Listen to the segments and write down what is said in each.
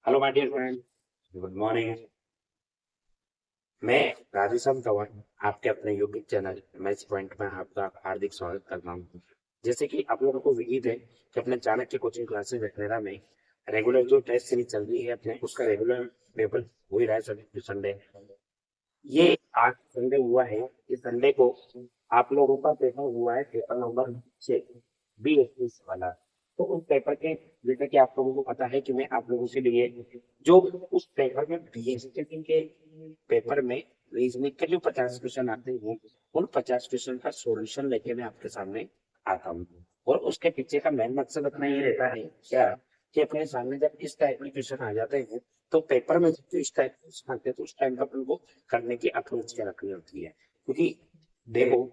Hello my dear friend, good morning. मैं राधेश्याम तंवर आपके अपने यूट्यूब चैनल मैच पॉइंट में आपका हार्दिक स्वागत करता हूँ। जैसे कि आप लोगों को विदित है कि अपने चाणक्य कोचिंग क्लासेस वगैरह में रेगुलर जो टेस्ट सीरीज चल रही है अपने उसका रेगुलर पेपर हो ही रहा है सभी संडे। ये आज संडे हुआ है। इस संडे को आप लोगों का पेपर हुआ है, पेपर नंबर 6 BSc वाला। तो उस पेपर के, जैसा कि आप लोगों को पता है कि मैं आप लोगों के लिए जो उस पेपर में BSc के पेपर में रीजनिंग के जो 50 क्वेश्चन आते हैं उन 50 क्वेश्चन का सॉल्यूशन लेके मैं आपके सामने आता हूँ। और उसके पीछे का मेन मकसद अपना ये रहता है क्या, कि अपने सामने जब इस टाइप के क्वेश्चन आ जाते हैं तो पेपर में जब इस टाइप के क्वेश्चन आते हैं तो उस टाइम पर अपन को करने की अप्रोच क्या रखनी होती है। क्योंकि देखो,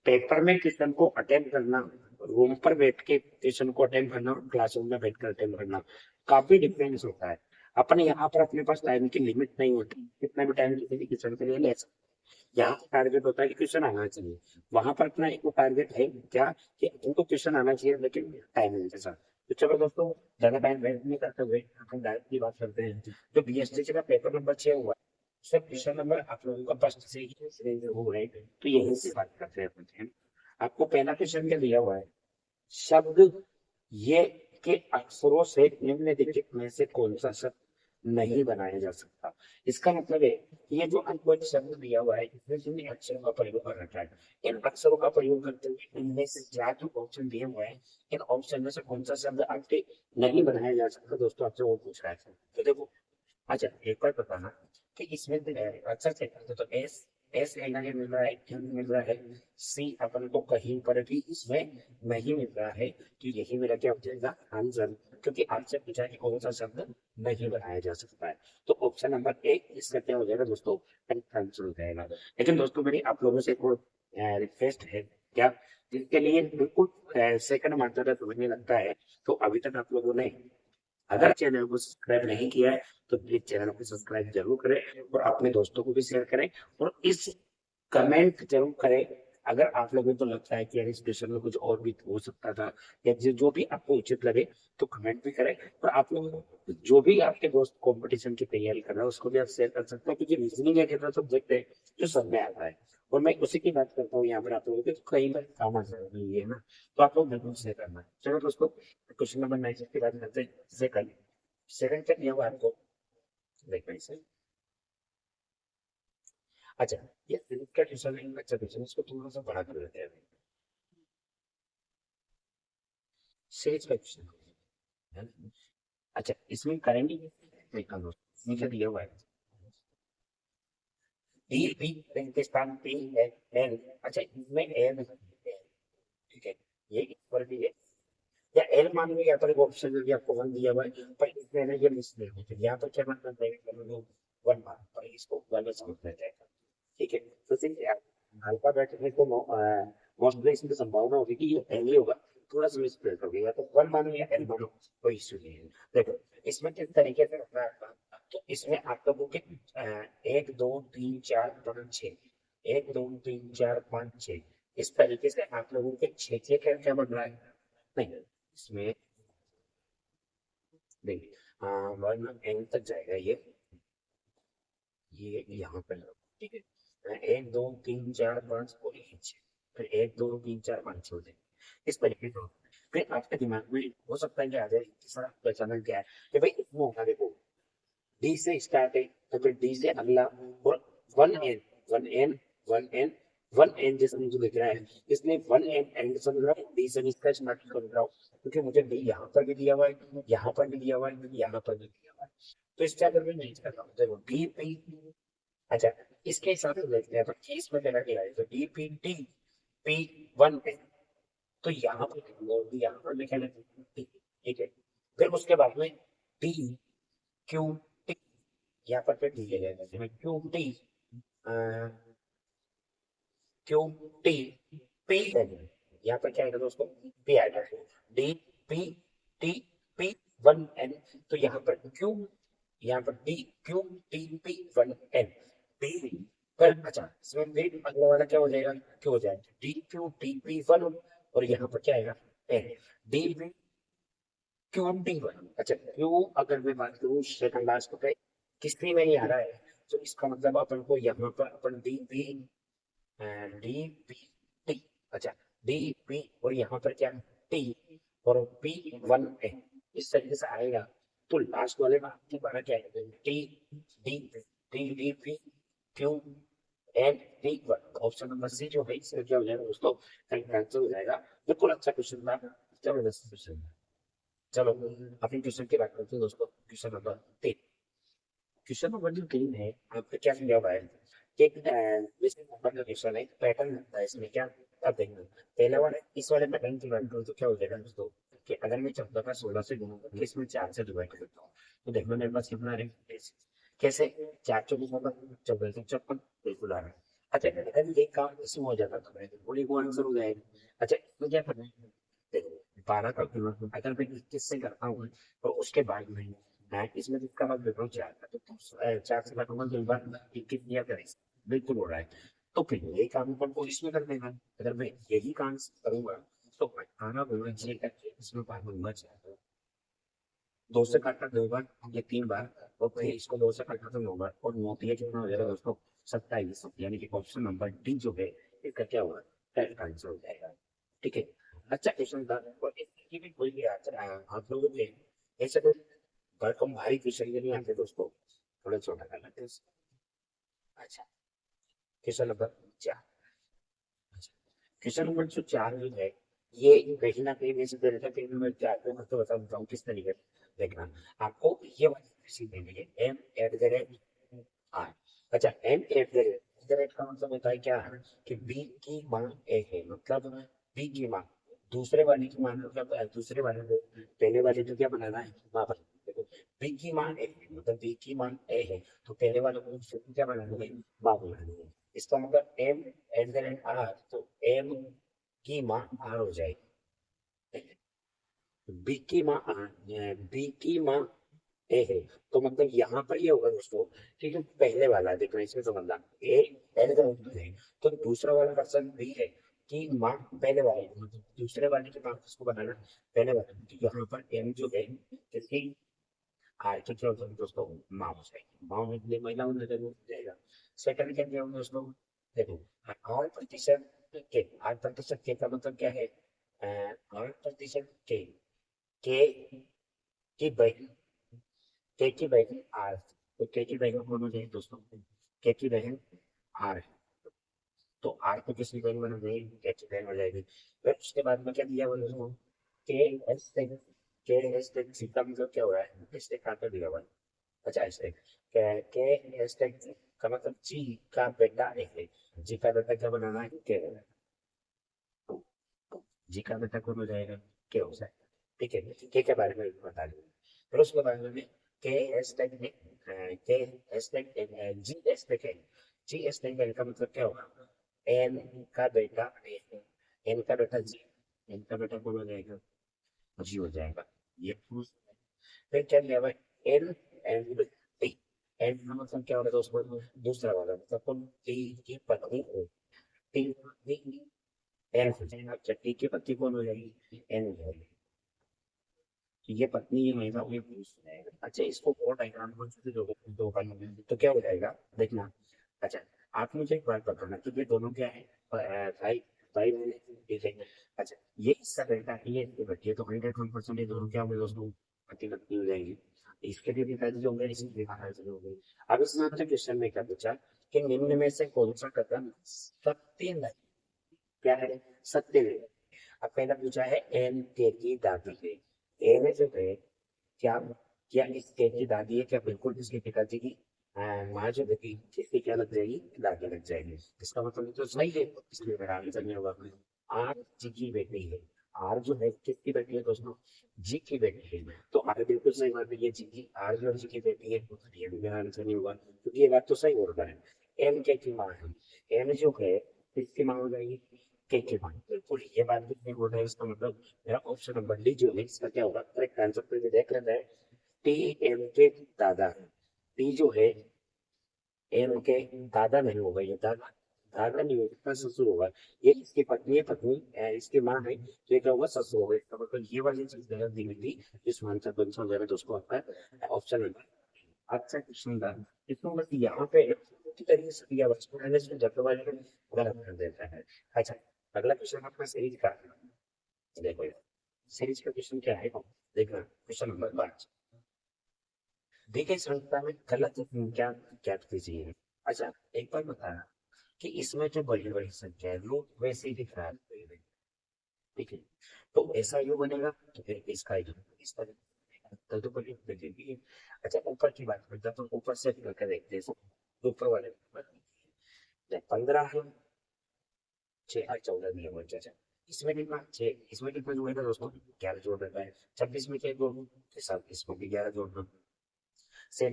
पेपर में क्वेश्चन को अटेम्प्ट करना, रूम पर बैठ के क्वेश्चन को अटेम्प्ट करना और क्लासरूम में बैठ कर अटेम्प्ट करना काफी डिफरेंस होता है। अपन यहाँ पर अपने पास टाइम की लिमिट नहीं होती, कितना भी टाइम किसी भी क्वेश्चन के लिए ले सकते। यहाँ पर टारगेट होता है कि क्वेश्चन आना चाहिए। वहां पर अपना एक टारगेट है क्या, कि उनको क्वेश्चन आना चाहिए लेकिन टाइमिंग के साथ। तो चलो दोस्तों, ज्यादा टाइम वेस्ट नहीं करते हुए हम डायरेक्ट की बात करते हैं। जो BSc का पेपर नंबर 6 हुआ है, उसका क्वेश्चन नंबर आप लोगों का फर्स्ट से ही हो रहे हैं, तो यही से बात करते हैं अपन। आपको पहला क्वेश्चन क्या दिया हुआ है? शब्द ये के अक्षरों से निम्नलिखित में से कौन सा शब्द नहीं बनाया जा सकता। इसका मतलब है कि ये जो आपको एक शब्द दिया हुआ है इसमें जिन अक्षरों का प्रयोग कर रखा है, इन अक्षरों का प्रयोग करते हुए इनमें से चार जो ऑप्शन दिए हुए हैं, इन ऑप्शन में से कौन सा शब्द आपके नहीं बनाया जा सकता, दोस्तों आपसे वो पूछ रहा है। तो देखो, अच्छा एक बार बताना कि इसमें अच्छा चेक करते तो एस एस लेना है, मिल रहा है, क्यों मिल रहा है। सी अपन को कहीं पर भी इसमें नहीं मिल रहा है, तो यही मेरा क्या हो जाएगा आंसर। क्योंकि आपसे पूछा है कि कौन सा शब्द नहीं बनाया जा सकता है, तो ऑप्शन नंबर ए इसका क्या हो जाएगा दोस्तों, आंसर हो जाएगा। लेकिन दोस्तों मेरी आप लोगों से एक और रिक्वेस्ट है क्या, जिसके लिए बिल्कुल सेकंड मात्रा तुम्हें लगता है, तो अभी तक आप लोगों ने अगर चैनल को सब्सक्राइब नहीं किया है तो प्लीज चैनल को सब्सक्राइब जरूर करें और अपने दोस्तों को भी शेयर करें। और इस कमेंट जरूर करें अगर आप लोगों को लगता है कि यार इस क्वेश्चन में कुछ और भी हो सकता था, या जो भी आपको उचित लगे तो कमेंट भी करें। और आप लोग जो भी आपके दोस्त कंपटीशन की तैयारी कर रहे हैं उसको भी आप शेयर कर सकते हैं, क्योंकि रीजनिंग एक ऐसा सब्जेक्ट है जो सब में आता है। और मैं उसी की बात करता हूँ यहाँ पर आप लोगों के, तो कई बार काम आ जाएगा ये ना, तो आप लोग बिल्कुल शेयर करना। चलो दोस्तों, क्वेश्चन नंबर 9 की बात करते हैं। सेकंड सेकंड क्या दिया हुआ है आपको, देखना इसे। अच्छा, ये गणित का ट्यूशन है, अच्छा ट्यूशन, इसको थोड़ा सा बड़ा कर देते हैं। सेज का क्वेश्चन है ना? अच्छा, इसमें करेंगे देखा लो, इसमें क्या दिया हुआ है, डी पी के स्थान पे है एल। अच्छा, इसमें एल, ठीक है, ये इक्वल भी है, या एल मान लो, या तो एक ऑप्शन जो भी आपको वन दिया हुआ है पर इसमें ना ये मिस नहीं होती, यहाँ पर क्या मतलब है, वन मान पर इसको वन में समझ लेते हैं। ठीक है, तो सिंपली अल्फाबेट में तो मोस्टली इसमें संभावना होगी कि ये एल ही होगा। थोड़ा सा मिसप्लेस हो गया तो वन मानो या एल मानो, कोई इश्यू नहीं है। देखो, इसमें किस तरीके से रखना है, तो इसमें आप लोगों के एक दो तीन चार पाँच छः, एक दो तीन चार पाँच छः, इस तरीके से आप लोगों के छः छः क्या क्या बन रहा है, नहीं इसमें नहीं, वन एन तक जाएगा ये यहाँ पे लगाओ, ठीक है। एक दो तीन चार पाँच और ये छः, फिर एक दो तीन चार पाँच छः हो जाएंगे इस तरीके से। फिर आपके दिमाग में हो सकता है कि आ जाए कि सर पहचाना क्या है, कि भाई इसमें होगा, देखो डी से स्टार्ट है तो फिर डी से अगला, और one N, one N, one N, one N जैसे मुझे दिख रहा है, इसलिए वन एन एंड समझ रहा हूँ, डी से इसका स्टार्ट कर रहा हूँ, क्योंकि मुझे डी यहाँ पर भी दिया हुआ है, यहाँ पर भी दिया हुआ है, यहाँ पर भी दिया हुआ है। तो इससे अगर मैं नहीं कर रहा हूँ, देखो डी पी, अच्छा इसके हिसाब से देखते हैं, तो इसमें मेरा क्या है, तो D P T P one पे, तो यहाँ पर यहाँ पर लिखा है टी, ठीक है। फिर उसके बाद में डी क्यू टी, यहाँ पर फिर डी ले लेंगे, Q T Q T P N, यहाँ पर क्या आएगा दोस्तों, पी आएगा। D P T P one N, तो यहाँ पर क्यू, यहाँ पर D Q T P one N, D पर, अच्छा इसमें फिर अगला वाला क्या हो जाएगा, क्यों हो जाएगा D Q T P one, और यहाँ पर क्या आएगा N, D Q D one. अच्छा क्यू अगर मैं बात करूँ सेकंड लास्ट पे किसमें नहीं आ रहा है, तो इसका मतलब अपन को यहाँ पर अपन D B D B T, अच्छा डी बी और यहाँ पर क्या टी और पी वन है, इस तरीके से आएगा। तो लास्ट वाले में आपकी बारह क्या है, T D D D P Q and D one. Option number C जो है इसमें क्या हो जाएगा दोस्तों, कैंसिल हो जाएगा। बिल्कुल अच्छा क्वेश्चन था, जबरदस्त क्वेश्चन। चलो अपनी क्वेश्चन की बात करते हैं दोस्तों। क्वेश्चन नंबर 3, क्वेश्चन नंबर जो 3 है आपका क्या समझा हुआ है कि एक जैसे नंबर का क्वेश्चन है, पैटर्न होता है इसमें क्या, अब देखना पहला वाला इस वाले पैटर्न की बात करूँ तो क्या हो जाएगा दोस्तों कि अगर मैं 14 का 16 से गुणा करके इसमें 4 से डिवाइड करता हूँ तो देखो मेरे पास कितना आ रहा है, कैसे 4 चौबीस होगा, 14 से 56 बिल्कुल आ रहा है। अच्छा अगर एक काम इसमें हो जाता तो मैं बोली को आंसर हो जाएगा। अच्छा इसमें क्या करना है, देखो 12 का गुणा अगर मैं 21 से करता हूँ तो उसके बाद में इसमें जिसका मैं विवरण चार का तो 4 से घटाऊंगा तो एक बार 21 दिया करें, बिल्कुल हो रहा है। तो फिर यही काम अपन को इसमें कर देना है। अगर मैं यही काम करूंगा तो 18 गुणा 6 करके इसमें भागूंगा 4, 2 से काटा 2 बार या 3 बार और फिर इसको 2 से काटा तो 9 बार और 9 दिया कितना हो जाएगा दोस्तों 27, यानी कि ऑप्शन नंबर डी जो है इसका क्या होगा, करेक्ट आंसर हो जाएगा। ठीक है, अच्छा क्वेश्चन था और इसकी भी कोई भी आंसर आप लोगों ने ऐसे कोई भरकम भारी क्वेश्चन नहीं आते दोस्तों, थोड़ा छोटा कर लेते हैं। अच्छा क्वेश्चन नंबर 4, क्वेश्चन नंबर जो 4 जो है ये कहीं ना कहीं मैं सीधे रहता फिर मैं 4 को तो बता हूँ किस तरीके से देखना। आपको ये वाली राशि देनी है M at the rate R. अच्छा एम एट द रेट का मतलब होता है क्या कि बी की मान ए है, मतलब बी की मान दूसरे वाले की मान मतलब दूसरे वाले को पहले वाले को क्या बनाना है वहां पर, देखो बी की मान ए है मतलब बी की मान ए है तो पहले वाले को क्या बनाना है मान बनानी है। इसका मतलब M at the rate R, तो एम की माँ आर हो जाएगी, बी की माँ बी की माँ ए है। तो मतलब यहाँ पर ये होगा दोस्तों कि जो पहले वाला है देखो इसमें समझना ए एल का मतलब है, तो दूसरा वाला पर्सन बी है कि माँ पहले वाले मतलब दूसरे वाले की माँ किसको बनाना पहले वाले, तो यहाँ पर एम जो है किसकी आर की क्या होता है दोस्तों माँ हो जाएगी, माँ होने के लिए महिला होने जरूर हो जाएगा। सेकंड क्या दिया होगा दोस्तों, देखो 8% के 8% के का मतलब क्या है, 8% के की बहन के की बहन आर, तो के की बहन कौन हो जाएगी दोस्तों, के की बहन आर है, तो आर को किसकी बहन बना जाएगी के की बहन हो जाएगी। फिर उसके बाद में क्या दिया हुआ दोस्तों के एस टेक, के एस टेक का मतलब क्या हो रहा है एस टेक कहाँ पर दिया हुआ है, अच्छा एस टेक के एस टेक का मतलब जी का बेटा है, जी का बेटा क्या बनाना है के, जी का बेटा कौन हो जाएगा के हो जाएगा। ठीक है के बारे में बता दें, फिर उसके बारे में के एस टेक में के S tech G S tech है, जी एस टेक का मतलब क्या होगा एन का बेटा एन का बेटा जी, एन का बेटा कौन हो जाएगा जी हो जाएगा ये। फिर क्या लिया भाई एन एंड टी, एन का मतलब क्या होगा दोस्तों दूसरा वाला मतलब कौन टी की पत्नी हो, टी पत्नी एन हो जाएगा, अच्छा टी की पत्नी कौन हो जाएगी एन हो जाएगी, तो ये पत्नी ये महिला हुई पुरुष हो जाएगा। अच्छा इसको और डायग्राम को दो करना तो क्या हो जाएगा देखना। अच्छा आप मुझे एक बात बताना कि ये दोनों क्या है भाई भाई बहन, ठीक है। अच्छा ये इसका बेटा है ये बच्चे तो 100% ये दोनों क्या होंगे दोस्तों पति पत्नी हो जाएंगे, इसके लिए भी जो होंगे इसके लिए भी होंगे। अब इसमें आपने क्वेश्चन में क्या पूछा कि निम्न में से कौन सा कथन सत्य नहीं, क्या है सत्य नहीं। अब पहला पूछा है एन के की दादी है, ए में जो है क्या क्या इस के की दादी है क्या, बिल्कुल इसके पिताजी की माँ जो है इसकी क्या लग जाएगी दादी लग जाएगी, इसका मतलब तो सही है इसलिए मेरा आंसर नहीं होगा। आर जी की बेटी है, आर जो है किसकी बेटी है दोस्तों जी की बेटी है, तो आर बिल्कुल सही बात है ये जी की आर जो जी की बेटी है तो ये भी मेरा आंसर नहीं होगा क्योंकि ये बात तो सही हो रहा है। एम के की माँ है, एम जो है किसकी माँ हो जाएगी के की माँ, बिल्कुल ये बात भी नहीं हो रहा है, इसका मतलब मेरा ऑप्शन नंबर डी जो है इसका क्या होगा करेक्ट आंसर, तो ये देख लेते हैं टी एम के दादा, टी जो है एम के दादा नहीं होगा ये दादा, धागा नहीं होगा, इसका ससुर होगा। ये इसकी पत्नी है, पत्नी इसकी माँ है, तो ये क्या होगा, ससुर होगा। इसका मतलब ये वाली चीज गलत दी हुई थी, जिस मानसर बंसर वगैरह, तो उसको आपका ऑप्शन नंबर अच्छा क्वेश्चन था। इसको बस यहाँ पे इसी तरीके से दिया, बच्चों ने इसको जल्दबाजी में गलत कर देता है। अच्छा, अगला क्वेश्चन आपका सीरीज का, देखो सीरीज का क्वेश्चन क्या है, देखना क्वेश्चन नंबर 5। देखिए संख्या में गलत संख्या ज्ञात कीजिए। अच्छा, एक बार बताना कि इसमें जो बड़ी बड़ी संख्या है वो वैसे ही दिख रहा है, ठीक है, तो ऐसा यू बनेगा, तो फिर इसका यू इस तरह तो बड़ी लगेगी। अच्छा, ऊपर की बात करते हैं, तो ऊपर से करके देखते हैं इसको। ऊपर वाले नंबर 15 है, 6 और 14 दिया हुआ है। अच्छा, इसमें कितना 6, इसमें कितना जोड़ेगा दोस्तों, 11 जोड़ देता है। 26 में क्या जोड़ना, तो सब इसमें भी 11 जोड़ना, से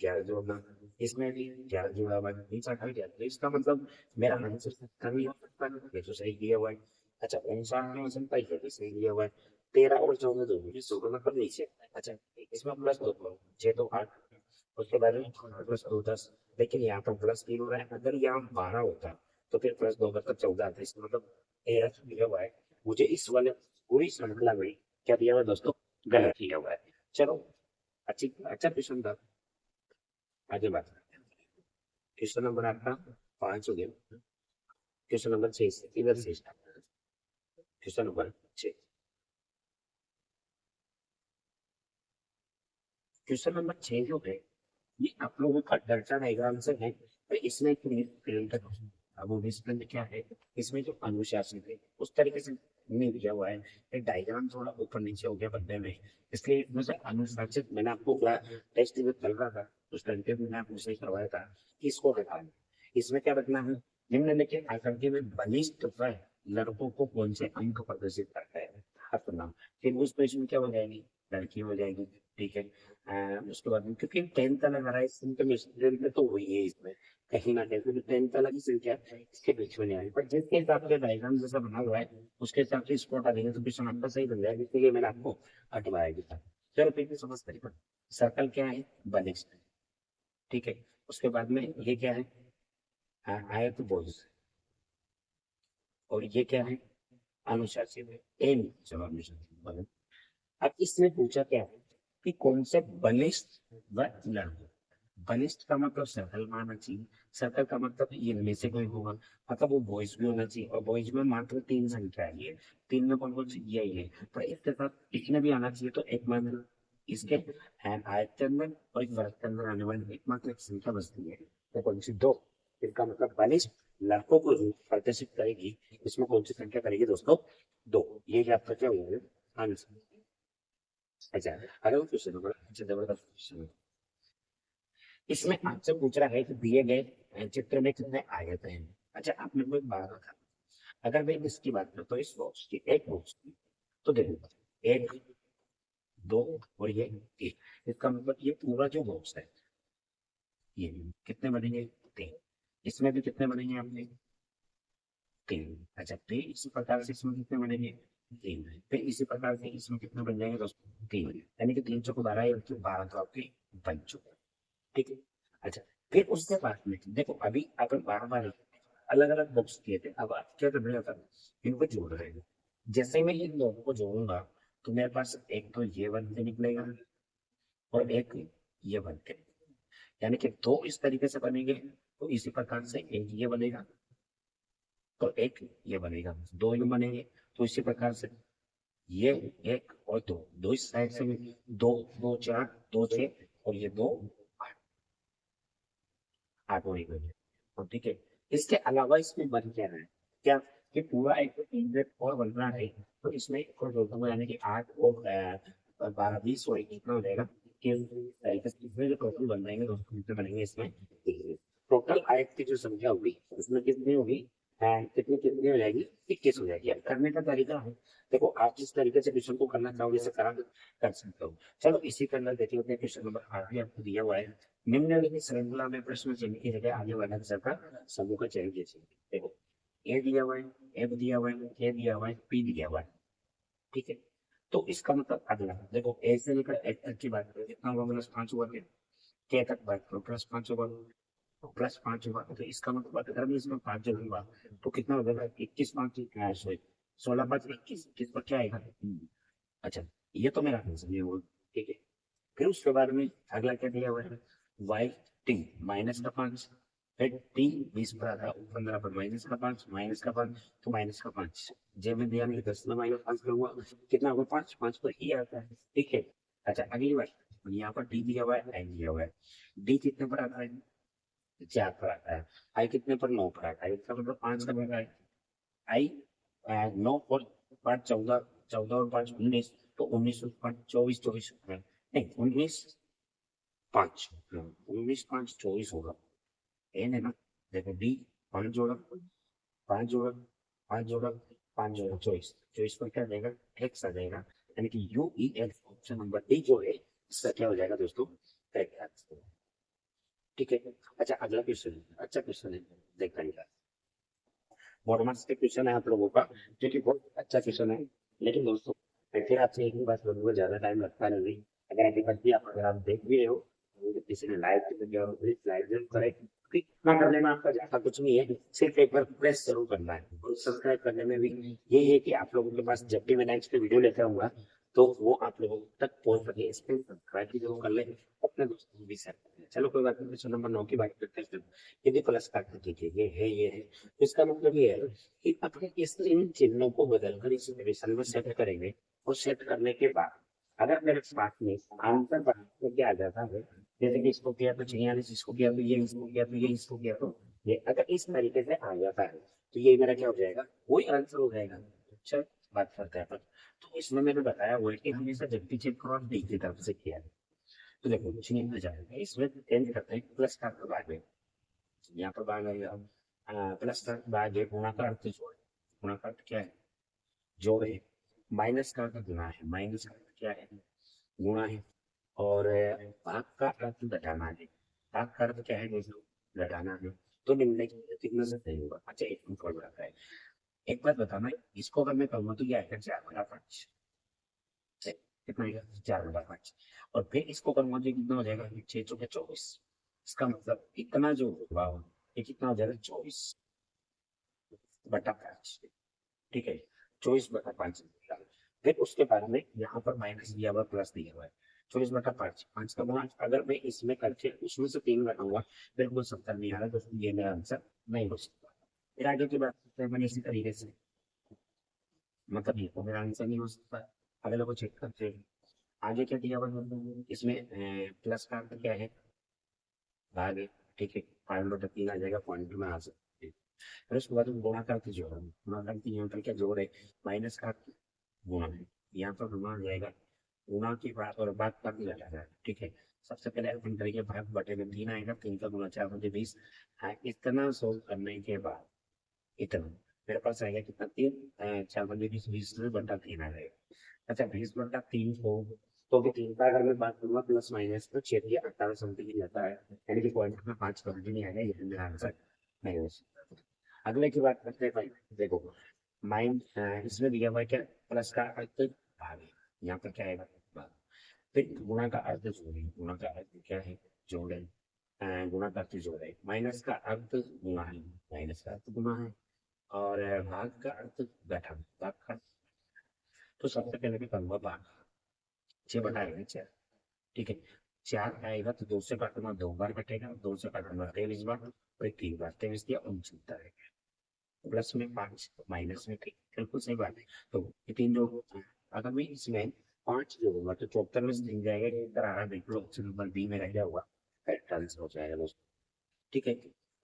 11 जोड़ना, इसमें भी 11 जोड़ा हुआ है, नीचे हटा दिया, तो इसका मतलब मेरा आंसर कमी हो सकता है, ये तो सही दिया हुआ है। अच्छा, 59 में 27 ये भी सही दिया हुआ है। 13 और 14 दोनों भी 16 नंबर नीचे। अच्छा, इसमें प्लस 2 करो, 6 तो 8, उसके बाद में प्लस 2 10, लेकिन यहाँ पर प्लस 3 हो रहा है। अगर यहाँ 12 होता तो फिर प्लस 2 मतलब 14 आता, इसका मतलब 13 दिया हुआ है। मुझे इस वाले पूरी श्रृंखला में क्या दिया हुआ है दोस्तों, गलत दिया हुआ है। चलो, अच्छी अच्छा क्वेश्चन था, आगे बात करते हैं। क्वेश्चन नंबर आपका 5 हो गया। क्वेश्चन नंबर 6 से इधर से स्टार्ट करते हैं। क्वेश्चन नंबर 6, क्वेश्चन नंबर 6 जो है, ये आप लोगों का डेल्टा डायग्राम से है, तो इसमें एक प्रिंटर, अब वो प्रिंट क्या है, इसमें जो अनुशासन है उस तरीके से नहीं दिया हुआ है। एक डायग्राम थोड़ा ऊपर नीचे हो गया बदले में, इसलिए मुझे अनुशासित, मैंने आपको टेस्ट में चल रहा था उस तरीके में मैंने आपको सही करवाया था कि इसको हटाना। इसमें क्या रखना है, निम्नलिखित आकृति में बलिष्ठ वह लड़कों को कौन से अंक प्रदर्शित करता है, अपना, फिर उस पेज में क्या हो जाएगी, लड़की हो जाएगी, ठीक है। उसके बाद में क्योंकि 10 अलग आ रहा है इसमें, तो स्टूडेंट में तो वही है, इसमें कहीं ना कहीं क्योंकि 10 अलग ही संख्या इसके बीच में नहीं आ रही, पर जिसके हिसाब से डायग्राम जैसा बना हुआ है उसके हिसाब से इसको हटा देंगे तो क्वेश्चन आपका सही बन जाएगा, इसलिए मैंने आपको हटवाया भी था। चलो फिर भी समझ करिए, सर्कल क्या है, बलिष्ठ, ठीक है। उसके बाद में ये क्या है, आयत बोझ, और ये क्या है, अनुशासित है, एम, चलो अनुशासित बने। अब इसमें पूछा क्या है कि कौन से बलिष्ठ व लड़को, बलिष्ठ का मतलब सर्कल में आना चाहिए, सर्कल का मतलब ये इनमें से कोई होगा, मतलब वो बॉयज भी होना चाहिए, और बॉयज में मात्र 3 संख्या है, ये 3 में कौन कौन सी, यही है, तो इसके साथ इसमें भी आना चाहिए, तो एक मात्र इसके आयत के अंदर और एक वर्ग के अंदर आने वाली एकमात्र एक संख्या बचती है, तो कौन सी, 2। इसका मतलब बलिष्ठ लड़कों को जो प्रदर्शित करेगी, इसमें कौन सी संख्या करेगी दोस्तों, 2। ये आपका क्या हुआ, आंसर। अच्छा, अगला क्वेश्चन होगा, अच्छा जबरदस्त क्वेश्चन। इसमें आपसे पूछ रहा है कि दिए गए चित्र में कितने आयत हैं। अच्छा, आपने कोई बात रखा, अगर मैं इसकी बात करूं तो इस बॉक्स की, एक बॉक्स की, तो देखो 1 2 और ये 1, इसका मतलब ये पूरा जो बॉक्स है, ये कितने बनेंगे, 3। इसमें भी कितने बनेंगे आपने, 3। अच्छा, फिर इसी प्रकार से इसमें कितने बनेंगे, 3। फिर इसी प्रकार से इसमें कितने बन जाएंगे दोस्तों, 3, यानी कि 3 चौको 12, 12 तो आपके बन चुके, ठीक है। अच्छा, फिर उसके बाद में देखो, अभी अपन बार बार अलग अलग बॉक्स किए थे, अब आप क्या करने लगा, इनको जोड़ रहे हैं। जैसे ही मैं इन दोनों को जोड़ूंगा तो मेरे पास एक तो ये बन के निकलेगा और एक ये बन के, यानी कि 2 इस तरीके से बनेंगे, तो इसी प्रकार से एक ये बनेगा तो एक ये बनेगा, 2 ये बनेंगे, तो इसी प्रकार से ये 1 और 2, 2 इस साइड से भी, 2 2 4 2 6 और ये 2 8 हो गई, तो ठीक है। इसके अलावा इसमें बन क्या रहा है, क्या, कि पूरा एक इंडेक्स और बन रहा है, तो इसमें एक और जोड़ता हूँ, यानी कि 8 और 12 20 और कितना हो जाएगा, कि इसमें जो टोटल बन जाएंगे दोस्तों, कितने बनेंगे इसमें, टोटल आयत की जो संख्या होगी उसमें कितनी होगी, कितनी कितनी हो जाएगी, 21 हो जाएगी। अब करने का तरीका है, देखो आप जिस तरीके से क्वेश्चन को करना चाहोगे इसे करा कर सकते हो। चलो इसी के अंदर देखते हैं, क्वेश्चन नंबर 8 भी आपको दिया हुआ है, निम्नलिखित श्रृंखला में प्रश्न चिन्ह की जगह आगे वाला अक्षर का समूह का चयन कीजिए। देखो, ए दिया हुआ है, एफ दिया हुआ है, ए दिया हुआ है, पी दिया हुआ है, ठीक है। तो इसका मतलब अगला देखो, ए से लेकर एफ तक की बात करें, कितना होगा, प्लस 5 हुआ, के तक बात करो, प्लस 5 होगा, तो प्लस 5 हुआ, तो इसका मतलब अगर मैं इसमें 5 जोड़ूंगा तो कितना हो जाएगा, 21 5 सॉरी 16 5 21, 21 पर क्या आएगा? अच्छा, ये तो मेरा आंसर ये हुआ। ठीक है, फिर उसके बाद में अगला क्या दिया हुआ है, वाई टी माइनस का 5, फिर टी 20 पर आता है, 15 पर माइनस का 5, माइनस का 5, तो माइनस का 5, जब मैं दिया नहीं 10 में माइनस 5 करूंगा कितना होगा, 5 5 पर ही आता है। ठीक है, अच्छा अगली बार यहाँ पर डी दिया हुआ है, आई दिया हुआ है, डी कितने पर आता है, 4 पर आता है, आई कितने पर, 9 पर आता है, इसका मतलब 5 का बड़ा है, आई 9 और 5 14, 14 और 5 19, तो 19 और 5 24, 24 नहीं 19 5, 19 5 24 होगा, एन है ना। देखो डी 5 जोड़ा, 5 जोड़ा, 5 जोड़ा, 5 जोड़ा 24, 24 पर क्या देगा, एक्स आ जाएगा, यानी कि you E L option number D जो है इसका क्या हो जाएगा दोस्तों, करेक्ट आंसर। ठीक है, अच्छा अगला क्वेश्चन, अच्छा क्वेश्चन है, देखते हैं। बॉडमास के क्वेश्चन है आप लोगों का, जो कि बहुत अच्छा क्वेश्चन है। लेकिन दोस्तों मैं फिर आपसे एक ही बात बोलूंगा, ज्यादा टाइम लगता नहीं, अगर अभी तक भी आप अगर आप देख भी रहे हो तो किसी ने लाइव की वीडियो प्लीज लाइव जरूर करें, क्योंकि इतना करने में आपका ज्यादा कुछ नहीं है, सिर्फ एक बार प्रेस जरूर करना है, और सब्सक्राइब करने में भी ये है कि आप लोगों के पास जब भी मैं नेक्स्ट वीडियो लेकर आऊंगा तो वो आप लोगों तक पहुंच सके, इस पर सब्सक्राइब भी जरूर कर ले, अपने दोस्तों को भी शेयर करें। चलो कोई बात नहीं, क्वेश्चन नंबर 9 की बात करते हैं। यदि प्लस काटने कीजिए, ये है तो इसका मतलब ये है कि अपने इस इन चिन्हों को बदलकर इस रिलेशन में सेट करेंगे, और सेट करने के बाद अगर मेरे पास में आंसर बना के आ जाता है, जैसे कि इसको किया तो 46, इसको किया तो ये, इसको किया तो ये, इसको किया तो ये, अगर इस तरीके से आ जाता है तो ये मेरा क्या हो जाएगा, वही आंसर हो जाएगा। अच्छा, बात करते हैं अपन। तो इसमें मैंने बताया हुआ है कि हमेशा जब भी चेक करो आप डी की तरफ से किया है, तो देखो कुछ नहीं हो जाएगा, इसमें चेंज करते हैं प्लस का बाद में, यहाँ पर भाग आएगा, प्लस का भाग है, गुणा का अर्थ जोड़, गुणा का अर्थ क्या है, जोड़ है, माइनस का अर्थ गुणा है, माइनस का अर्थ क्या है, गुणा है, और भाग का अर्थ घटाना है, भाग का अर्थ क्या है दोस्तों, घटाना है, तो निम्न कितना से सही होगा। अच्छा एक मिनट और बताता है, एक बात बताना, इसको अगर मैं कहूँगा तो ये आएगा 4/5, कितना आएगा 4/5, और फिर इसको करूंगा तो कितना हो जाएगा, 6 × 24, इसका मतलब इतना जो होगा ये कितना हो जाएगा, 24/5। ठीक है, 24/5। फिर उसके बाद में यहाँ पर माइनस दिया हुआ, प्लस दिया हुआ है, 24/5, 5 का गुणा अगर मैं इसमें करके उसमें से 3 घटाऊंगा बिल्कुल 70 नहीं आ रहा, दोस्तों ये मेरा आंसर नहीं हो सकता। फिर आगे की बात करते हैं मैंने इसी तरीके से, मतलब ये तो मेरा आंसर नहीं हो सकता, अगले को चेक करते हैं। आगे क्या दिया हुआ है इसमें, प्लस का अर्थ क्या है, भाग है। ठीक है, 5/3 आ जाएगा, पॉइंट में आ सकते हैं। फिर उसके बाद गुणा का अर्थ जोड़, गुणा का अर्थ यहाँ पर क्या जोड़ है, माइनस का अर्थ गुणा है, यहाँ पर गुणा आ जाएगा, गुणा की बात और बात का भी लगा है। ठीक है, सबसे पहले अपन करेंगे भाग बटे में, 3 आएगा, 3 का गुणा 4×20, हाँ इतना सोल्व करने के बाद इतना मेरे पास आएगा कितना, 3, 4×20, 20/3 आ जाएगा। अच्छा 20/3 को, तो भी 3 का अगर मैं बात करूंगा प्लस माइनस तो 6×18 समथिंग ही जाता है, यानी कि पॉइंट में 5 कभी नहीं आएगा, ये मेरा आंसर नहीं हो सकता। अगले की बात करते हैं भाई, देखो माइन इसमें दिया हुआ है क्या, प्लस का अर्थ भाग है, यहाँ पर क्या आएगा, भाग। फिर गुणा का अर्थ जोड़ है, गुणा का अर्थ क्या है, जोड़ है, गुणा का अर्थ जोड़ है, माइनस का अर्थ गुणा है, माइनस का अर्थ गुणा है, और भाग का अर्थ घटा, भाग का, तो सबसे पहले भी करूंगा भाग, 6/4, ठीक है, 4 आएगा तो 2 से काटूंगा 2 बार कटेगा, 2 से काटूंगा 23 बार, और 3 बार 23 दिया 69 रहेगा, प्लस में 5 माइनस में 3, बिल्कुल सही बात है। तो ये 3 जो अगर मैं इसमें 5 जोड़ूंगा तो 74 में से 3 जाएगा, इधर आ रहा है, बिल्कुल ऑप्शन नंबर बी में रह गया हुआ, करेक्ट आंसर हो जाएगा दोस्तों। ठीक है,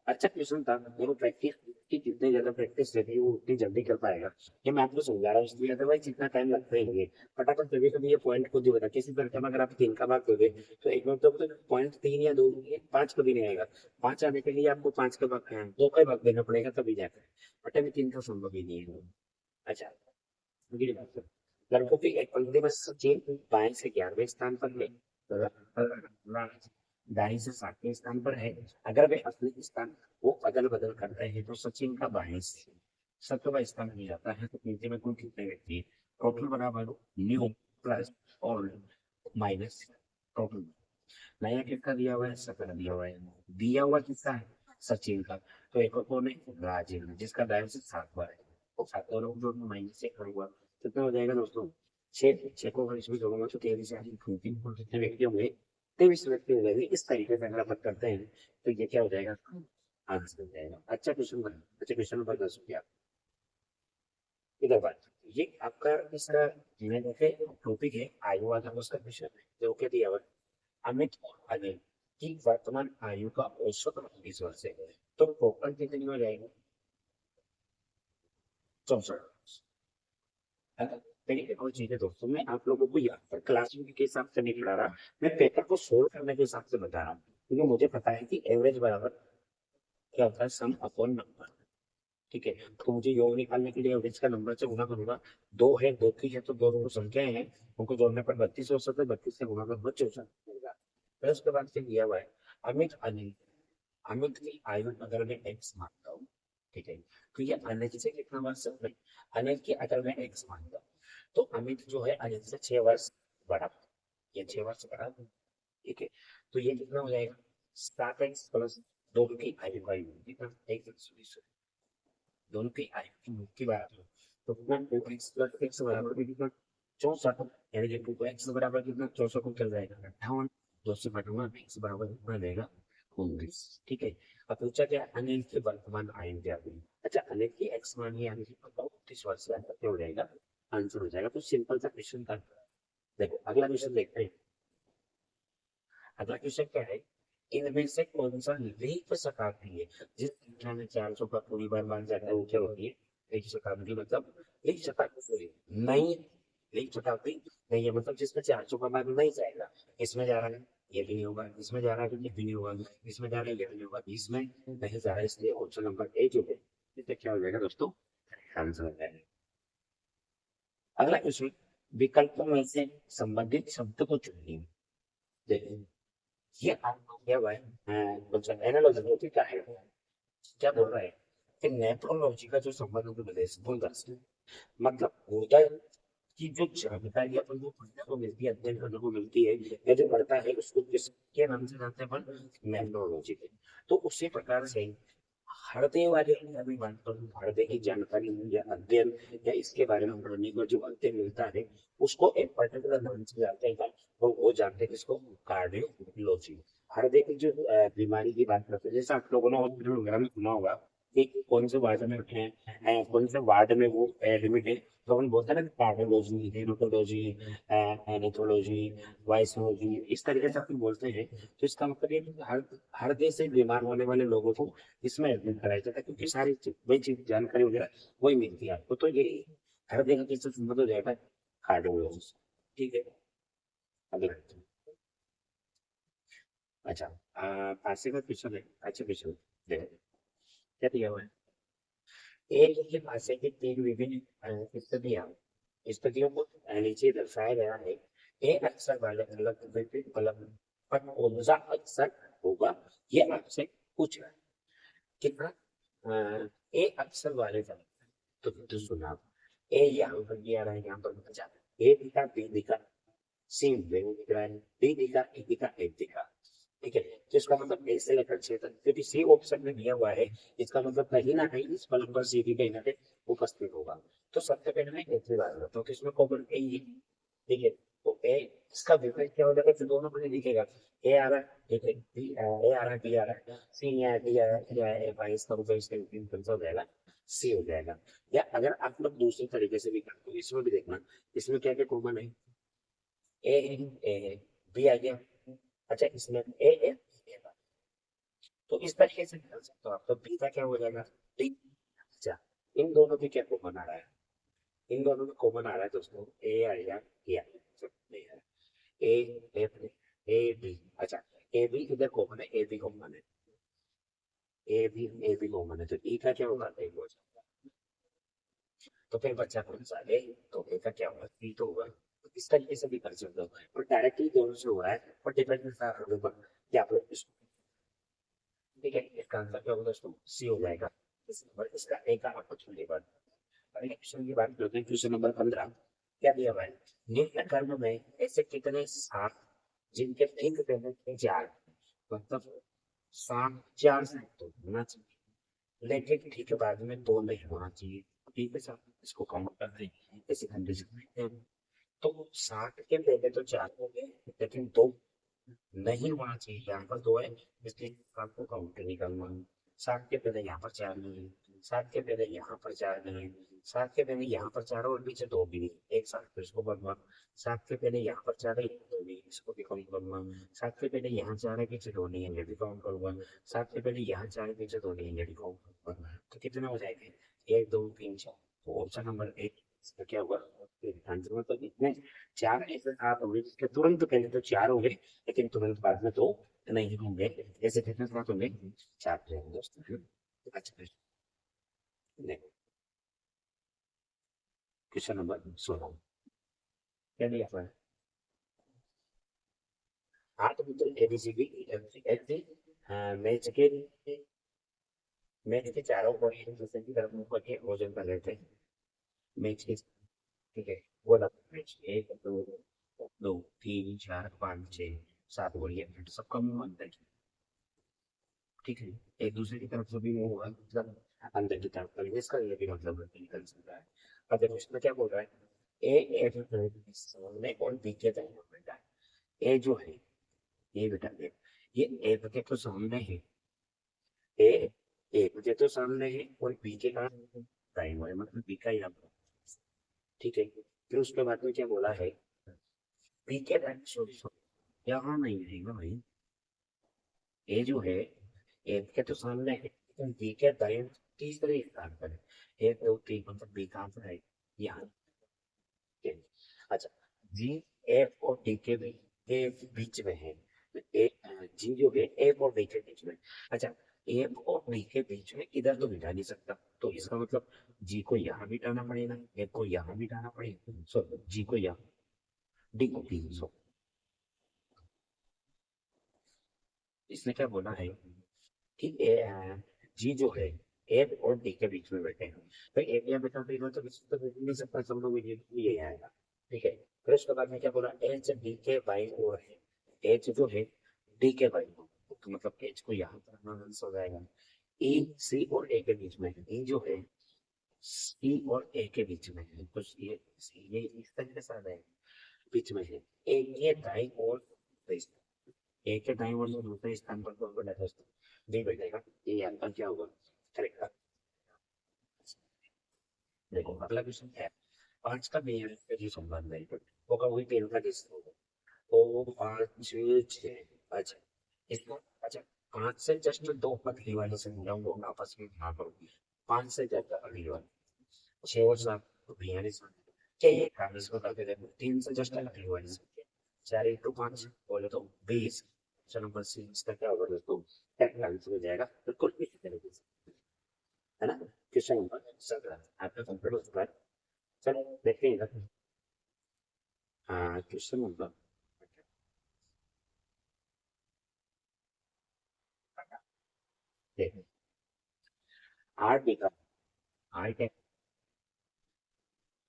अच्छा क्वेश्चन था, वो प्रैक्टिस की जितनी ज्यादा प्रैक्टिस रहती है वो उतनी जल्दी कर पाएगा, ये मैं आपको समझा रहा हूँ, इसलिए अदरवाइज जितना टाइम लगता ही नहीं है, फटाफट कभी कभी ये पॉइंट खुद ही बता, किसी तरीके में अगर आप 3 का भाग दोगे तो एक बार तो पॉइंट 3 या 2 5 कभी नहीं आएगा, 5 आने के लिए आपको 5 का भाग 2 का भाग देना पड़ेगा तभी जाकर, बट अभी 3 का संभव ही नहीं है। अच्छा अगली बात करें। लड़कों की एक पंक्ति में सचिन बाएं से 11वें स्थान पर है, दाएं से 7वें स्थान पर है, अगर वे अपने स्थान वो अदल बदल करते हैं तो सचिन का बाएं से 7वां स्थान मिल जाता है, तो नीचे में कुल कितने व्यक्ति हैं, टोटल बराबर new plus old minus total, नया किसका दिया हुआ है, सत्रह दिया हुआ है। दिया हुआ किसका है, सचिन का। तो एक और कौन है, राजीव, जिसका बैलेंस 7 बार है। तो सातों लोग जो माइनस से करूंगा कितना हो जाएगा दोस्तों, छह। छह को अगर इसमें जोड़ूंगा तो 23 है, कितने व्यक्ति होंगे, 23 व्यक्ति हो जाएंगे। इस तरीके से अगर अपन करते हैं तो ये क्या हो जाएगा, आंसर हो जाएगा। अच्छा क्वेश्चन बना, अच्छा क्वेश्चन नंबर 10 हो गया। इधर बात, ये आपका इसका मैं देखे टॉपिक है आयु वाला उसका क्वेश्चन है जो क्या दिया हुआ है, अमित और अनिल की वर्तमान आयु का औसत 20 वर्ष है। तो टोटल कितनी हो जाएगी, 64। है ना? मेरी एक और चीज है दोस्तों, मैं आप लोगों को यहाँ पर क्लासरूम के हिसाब से नहीं पढ़ा रहा, मैं पेपर को सोल्व करने के हिसाब से बता रहा हूँ, क्योंकि मुझे पता है कि एवरेज बराबर क्या होता है, सम अपॉन नंबर। ठीक है, तो मुझे योग निकालने के लिए एवरेज का नंबर से गुना करूंगा। दो है, दो की है, तो दो दो संख्याएं हैं, उनको जोड़ने पर 32 हो सकता है, 32 से गुना कर 64 मिलेगा। फिर उसके बाद से दिया हुआ है अमित अनिल, अमित की आयु अगर मैं एक्स मानता हूँ, ठीक है, तो ये अनिल से कितना वर्ष है, अनिल की अगर मैं एक्स मानता हूँ, तो अमित जो है अनिल से 6 वर्ष बड़ा, ये 6 वर्ष बड़ा, ठीक है। तो ये कितना हो जाएगा, 7x प्लस दोनों की आयु का योग कितना, एक दोनों की आयु की बात हो तो कितना, 2x प्लस एक्स बराबर भी कितना, 64। यानी कि 2x बराबर कितना, 64 को चल जाएगा 58, 2 से घटाऊंगा x बराबर कितना रहेगा, 19। ठीक है। अब पूछा क्या, अनिल की वर्तमान आयु क्या हुई। अच्छा, अनिल की एक्स मानिए, यानी कि 29 वर्ष का क्या हो जाएगा, आंसर हो जाएगा। तो सिंपल सा क्वेश्चन था। देखो अगला क्वेश्चन देखते हैं। अगला क्वेश्चन क्या है, इनमें से कौन सा लीप शताब्दी है, जिस संख्या में 400 का पूरी बार मान जाता है वो क्या होती है, लीप शताब्दी। मतलब लीप शताब्दी सॉरी नहीं, लीप शताब्दी नहीं है, मतलब जिसमें 400 का मान नहीं जाएगा, इसमें जा रहा है ये भी नहीं होगा, इसमें जा रहा है ये भी नहीं होगा, इसमें जा रहा है ये भी नहीं होगा, इसमें नहीं जा रहा है, इसलिए ऑप्शन नंबर ए जो है इससे क्या हो जाएगा दोस्तों, आंसर हो जाएगा। अगला क्वेश्चन, विकल्पों में से संबंधित शब्द को चुनिए। देखिए ये आपको क्या हुआ है, मतलब एनालॉजी होती क्या है, क्या बोल रहा है कि नेफ्रोलॉजी का जो संबंध है विदेश वो दर्शन, मतलब हृदय की जो जानकारी अपन को पढ़ने को मिलती है, अध्ययन करने को मिलती है, या जो पढ़ता है उसको किसके नाम से जानते हैं अपन, नेफ्रोलॉजी के। तो उसी प्रकार से हृदय वाले अभी बात करूँ, हृदय की जानकारी या अध्ययन या इसके बारे में पढ़ने को जो अध्ययन मिलता है उसको एक पर्टिकुलर नाम से जानते हैं, वो जानते हैं इसको कार्डियोलॉजी। हृदय की जो बीमारी की बात करते हैं, जैसे आप लोगों ने हॉस्पिटल वगैरह में सुना होगा कि कौन से वार्ड में उठे हैं, कौन से वार्ड में वो एडमिट है, तो अपन बोलते हैं ना कार्डियोलॉजी, हेमेटोलॉजी, एनेथोलॉजी, वाइसोलॉजी, इस तरीके से अपन बोलते हैं। तो इसका मतलब ये है कि हृदय से बीमार होने वाले लोगों को इसमें एडमिट कराया जाता है, क्योंकि सारी वही चीज जानकारी वगैरह वही मिलती है आपको। तो ये हृदय का किससे संबंध हो जाएगा, कार्डियोलॉजी। ठीक है। अगला, अच्छा पासे का क्वेश्चन है, अच्छा क्वेश्चन देखो क्या दिया हुआ है, एक ही भाषा की तीन विभिन्न स्थितियां, स्थितियों को नीचे दर्शाया गया है। एक अक्षर वाले अलग विभिन्न अलग पर कौन सा अक्षर होगा, ये आपसे पूछ रहा है। कितना, ए अक्षर वाले का, तो सुना, ए यहाँ पर दिया रहा है, यहाँ पर बचा, ए दिखा, बी दिखा, सी नहीं दिख रहा है, डी दिखा, ई दिखा, एफ दिखा। ठीक है, तो इसका मतलब ए से लेकर 6 तक, क्योंकि सी ऑप्शन में दिया हुआ है, इसका मतलब कहीं ना कहीं इस फलन पर सी भी कहीं ना कहीं उपस्थित होगा। तो सबसे पहले मैं ए से बात करता हूँ, तो इसमें कॉमन ए ही है। ठीक है, तो ए इसका विपरीत क्या हो जाएगा, फिर दोनों में दिखेगा, ए आ रहा है, ठीक है, बी ए आ रहा है, बी आ रहा है, सी नहीं आया, डी आया, ए आया, एफ आया, इसका मतलब इसका विपरीत कौन सा हो जाएगा, सी हो जाएगा। या अगर आप लोग दूसरे तरीके से भी करते हो, इसमें भी देखना, इसमें क्या क्या कॉमन है, ए ए बी आ गया, अच्छा इसमें ए ए तो इस तरीके से निकल सकते हो आप, तो बी का क्या हो जाएगा, डी। अच्छा, इन दोनों की क्या कॉमन आ रहा है, इन दोनों में कॉमन आ रहा है दोस्तों, ए आएगा, ए आएगा, ए एफ ए बी। अच्छा, ए बी इधर कॉमन है, ए बी कॉमन है, ए बी कॉमन है, तो ई का क्या होगा, ए हो जाएगा। तो फिर बच्चा कौन सा ए, तो ए का क्या होगा, बी तो होगा। तो इस तरीके से भी कर सकते हो, और डायरेक्टली दोनों से हो रहा है, और डिपेंड करता है कि आप लोग इसको, ठीक है, इसका आंसर क्या होगा दोस्तों, सी हो जाएगा। इस नंबर इसका ए का आपको चुनने बाद अगले क्वेश्चन की बात करते हैं, क्वेश्चन नंबर 15 क्या दिया हुआ है, निम्न कर्म में ऐसे कितने सांप जिनके ठीक पहले के चार, मतलब सात, चार से तो होना चाहिए, लेकिन ठीक बाद में दो नहीं होना चाहिए। ठीक है सर, इसको काउंट कर दें ऐसी कंडीशन में। तो 60 के पहले तो चार हो गए, लेकिन दो नहीं होना चाहिए, यहाँ पर दो है, इसलिए आपको काउंटर निकालना है। 60 के पहले यहाँ पर चार नहीं है, 60 के पहले यहाँ पर चार नहीं है, 60 के पहले यहाँ पर चार और पीछे दो भी नहीं, एक साथ फिर इसको बनवा। 60 के पहले यहाँ पर चार है, दो नहीं, इसको भी काउंट करूंगा। 60 के पहले यहाँ चार है, पीछे दो नहीं है, ये भी काउंट करूंगा। 60 के पहले यहाँ चार है, पीछे दो नहीं है, ये भी काउंट करूंगा। तो कितने हो जाएंगे? एक, दो, तीन, चार। तो ऑप्शन नंबर एक इसका क्या हुआ? आंसर मतलब इतने चार ऐसे आप होंगे जिसके तुरंत पहले तो चार होंगे, लेकिन तुरंत बाद में दो नहीं होंगे। ऐसे कितने बात होंगे? चार रहेंगे दोस्तों। अच्छा, देखो क्वेश्चन नंबर 16 क्या दिया हुआ है? आठ मित्र एबीसीडी एफसी मैच के चारों को एक दूसरे की तरफ मुंह करके भोजन कर रहे थे। मैच के, ठीक है, वो लगा मैच एक, दो, दो, तीन, चार, पाँच, छः, सात, बोलिए सबका मुंह अंदर की, ठीक है, एक दूसरे की तरफ से भी मुंह होगा, मतलब अंदर की तरफ का, इसका ये भी मतलब निकल सकता है। अब देखो इसमें क्या बोल रहा है, ए एफ सामने और बी के दाहिने बेटा है। ए जो है, ये बेटा ए, ये ए के तो सामने है, ए ए के तो सामने है, और बी के कहाँ दाहिने है, मतलब बी का यहाँ पर, ठीक है। फिर उसके बाद में क्या बोला है, बी के दाहिने, सॉरी सॉरी, यहाँ नहीं रहेगा भाई, ए जो है, ए के तो सामने है, लेकिन बी के दाएं तीसरे स्थान पर है। एक, दो, तीन, मतलब बी कहाँ पर है? यहाँ, ठीक है। अच्छा, जी एफ और डी के बीच में है, तो ए जी जो है एफ और डी के बीच में। अच्छा, एफ और डी के बीच में इधर तो बिठा नहीं सकता, तो इसका मतलब जी को यहाँ बिठाना पड़ेगा, एफ को यहाँ बिठाना पड़ेगा, सो जी को यहाँ, डी को भी, सो इसने क्या बोला है कि जी जो है एफ और डी के बीच में बैठे हैं। तो एफ या बेटा तो इधर तो किसी तो बैठ नहीं सकता, सब लोग ये आएगा, ठीक है। फिर उसके बाद में क्या बोला, एच डी के बाई ओर है, एच जो है डी के बाई ओर, तो मतलब एच को यहाँ पर आंसर हो जाएगा। ई सी और ए के बीच में है, ई जो है सी और ए के बीच में है, तो ये इस तरीके से आ जाएगा, बीच में है। ए ये दाई और एक के दाईं ओर से दूसरे स्थान पर कौन बैठा दोस्तों? डी बैठेगा। ये आंसर क्या होगा? करेक्ट। देखो अगला क्वेश्चन क्या है, पांच का मेल का जो संबंध है होगा वही पेन का किस होगा, तो पांच, छः, अच्छा इसको, अच्छा पांच से जस्ट दो अगली वाले से मिला वो आपस में भाग करो, पांच से ज्यादा अगली वाले, छः और सात तो भैया ने सात, क्या ये काम इसको करके देखो, तीन से जस्ट अगली वाली संख्या, चार इंटू पांच बोले तो 20। ऑप्शन नंबर सी इसका क्या होगा दोस्तों? करेक्ट आंसर हो जाएगा, बिल्कुल इसी तरीके से, है ना। क्वेश्चन नंबर 17 आपका कंप्लीट हो चुका है। चलो देखते हैं इधर। हाँ, क्वेश्चन नंबर, देखो आर डी का, आर टेक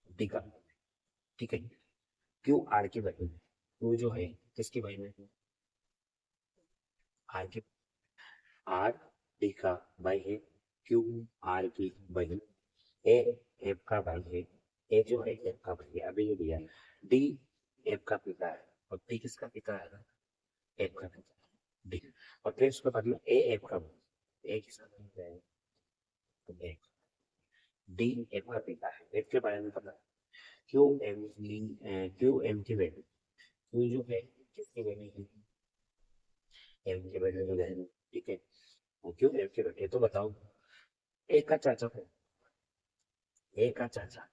डी का, ठीक है, क्यू आर की वैल्यू, क्यू जो है किसकी वैल्यू है? आर की, आर डी का भाई है, क्यू आर की वैल्यू, ए एफ का भाई है, ए जो है एफ का भाई है, अभी जो दिया है, डी एफ का पिता है, और डी किसका पिता है? एफ का पिता है, डी। और फिर उसके बाद में ए एफ का, ए किसका पिता है? तो ए, डी एफ का पिता है, एफ के बारे में पता है, क्यू एम की, क्यू एम की वैल्यू, क्यू जो है किसकी वैल्यू है? एम की वैल्यू है, ठीक है, क्यू एम की वैल्यू, तो बताओ ए का चाचा है, ए का चाचा,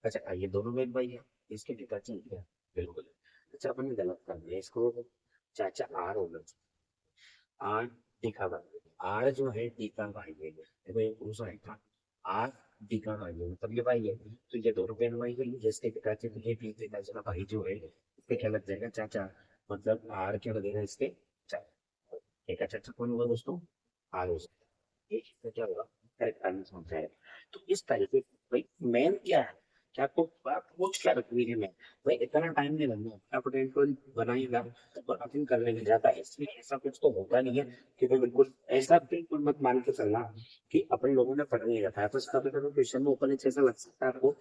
अच्छा ये दोनों बहन भाई है, इसके पिताजी हैं क्या? बिल्कुल। अच्छा अपन ने गलत कर दिया इसको, चाचा आर होगा, आर टीका भाई, आर जो है टीका भाई है, देखो ये पूछा है था, आर टीका भाई है मतलब ये भाई है, तो ये दोनों बहन भाई है, जिसके पिताजी तो ये भी पिताजी का भाई जो है इसके क्या लग जाएगा? चाचा, मतलब आर क्या लगेगा इसके? चाचा, एक चाचा कौन होगा दोस्तों? आर हो सकता है, एक इसका क्या होगा? करेक्ट आंसर होता है। तो इस तरीके से भाई मेन क्या है क्या आपको आप कुछ क्या रखनी है मैं भाई इतना टाइम नहीं लगना आप टेंटोल बनाइएगा और अपन कर लेंगे ज्यादा इसमें ऐसा कुछ तो होता नहीं है कि भाई बिल्कुल ऐसा बिल्कुल मत मान के चलना कि अपन लोगों ने पढ़ नहीं रखा है बस कभी कभी क्वेश्चन में ऊपर नीचे ऐसा लग सकता है आपको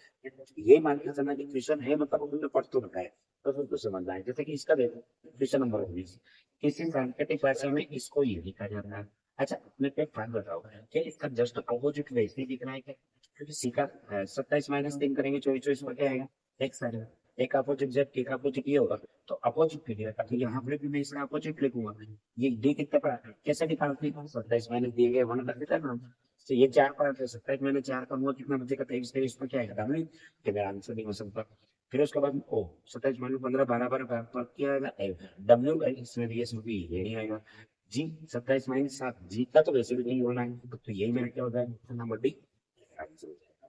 ये मान के चलना कि क्वेश्चन है मतलब उन्होंने पढ़ तो रखा है तो फिर कुछ समझना है जैसे कि इसका देखो क्वेश्चन नंबर 19 किसी सांकेतिक भाषा में इसको ये लिखा जाता है अच्छा मैं एक बात बताओ क्या इसका जस्ट अपोजिट वैसे ही दिख रहा है क्या क्योंकि सीखा 27 - 3 करेंगे 24 में क्या आएगा एक साइड एक अपोजिट जेड एक अपोजिट ये होगा तो अपोजिट के लिए तो यहाँ पर भी मैं इसका अपोजिट लिखूंगा ये डी कितना पड़ा कैसे निकालते हैं 27 - दिए गए 1 कर देता है ना तो ये 4 पड़ा था 27 - 4 का हुआ कितना बचेगा 23 में क्या आएगा डालने कि मेरा आंसर नहीं हो सकता फिर उसके बाद ओ 27 - 15 12 12 पर क्या आएगा डब्ल्यू इसमें भी इसमें भी ये नहीं आएगा जी 27 - 7 जी का तो वैसे भी नहीं होना है तो यही मेरा क्या होता है नंबर डी आंसर हो जाएगा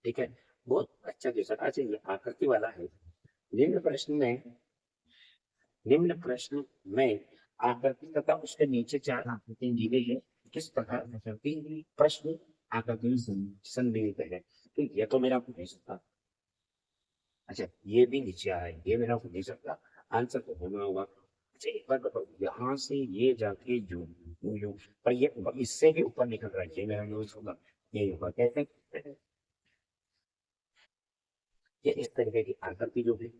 ठीक है बहुत अच्छा क्वेश्चन अच्छा ये आकृति वाला है निम्न प्रश्न में निम्न प्रश्न में आकृति तथा उसके नीचे 4 आकृतियां दी गई है किस प्रकार आकृति प्रश्न आकृति में संबंधित है तो ये तो मेरा आपको नहीं सकता अच्छा ये भी नीचे आया है ये मेरा आपको नहीं सकता आंसर तो होना होगा अच्छा एक बार बताओ यहाँ से ये जाके यू पर ये इससे भी ऊपर निकल रहा है ये मेरा न्यूज होगा ये होगा कैसे ये इस तरीके की आकृति जो है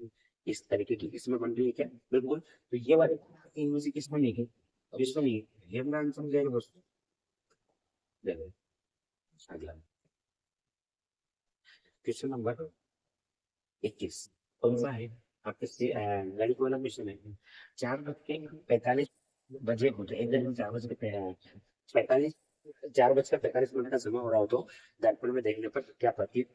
इस तरीके की इसमें बन रही है क्या बिल्कुल तो ये वाली म्यूजिक इसमें नहीं है अब इसमें नहीं है ये मेरा आंसर हो जाएगा दोस्तों देखो अगला क्वेश्चन नंबर 21 कौन सा है आपके गणित वाला क्वेश्चन है 4:45 होते एक दिन में 4 बज के 45 4:45 का समय हो रहा हो तो दर्पण में देखने पर क्या प्रतीत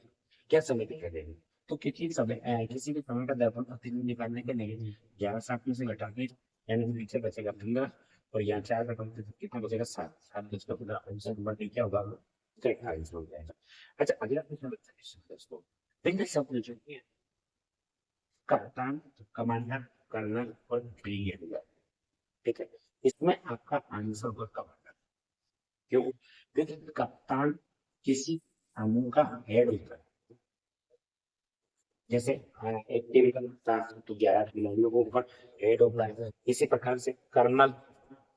क्या समय दिखाई देगा तो किसी भी समय का दर्पण प्रतिबिंब निकालने के लिए 11 में से घटा के यानी कि पीछे बचेगा 15 और यहाँ 4 का कम कितना बचेगा 7 7 इसका पूरा आंसर नंबर डी क्या होगा करेक्ट आंसर हो जाएगा अच्छा अगला क्वेश्चन दोस्तों बिंदु शब्द जो है कप्तान कमांडर कर्नल और ब्रिगेडियर ठीक है इसमें आपका आंसर होगा कमांडर क्यों क्योंकि कप्तान किसी समूह का हेड होता है जैसे एक टीम का कप्तान तो 11 खिलाड़ियों को ऊपर हेड होता है इसी प्रकार से कर्नल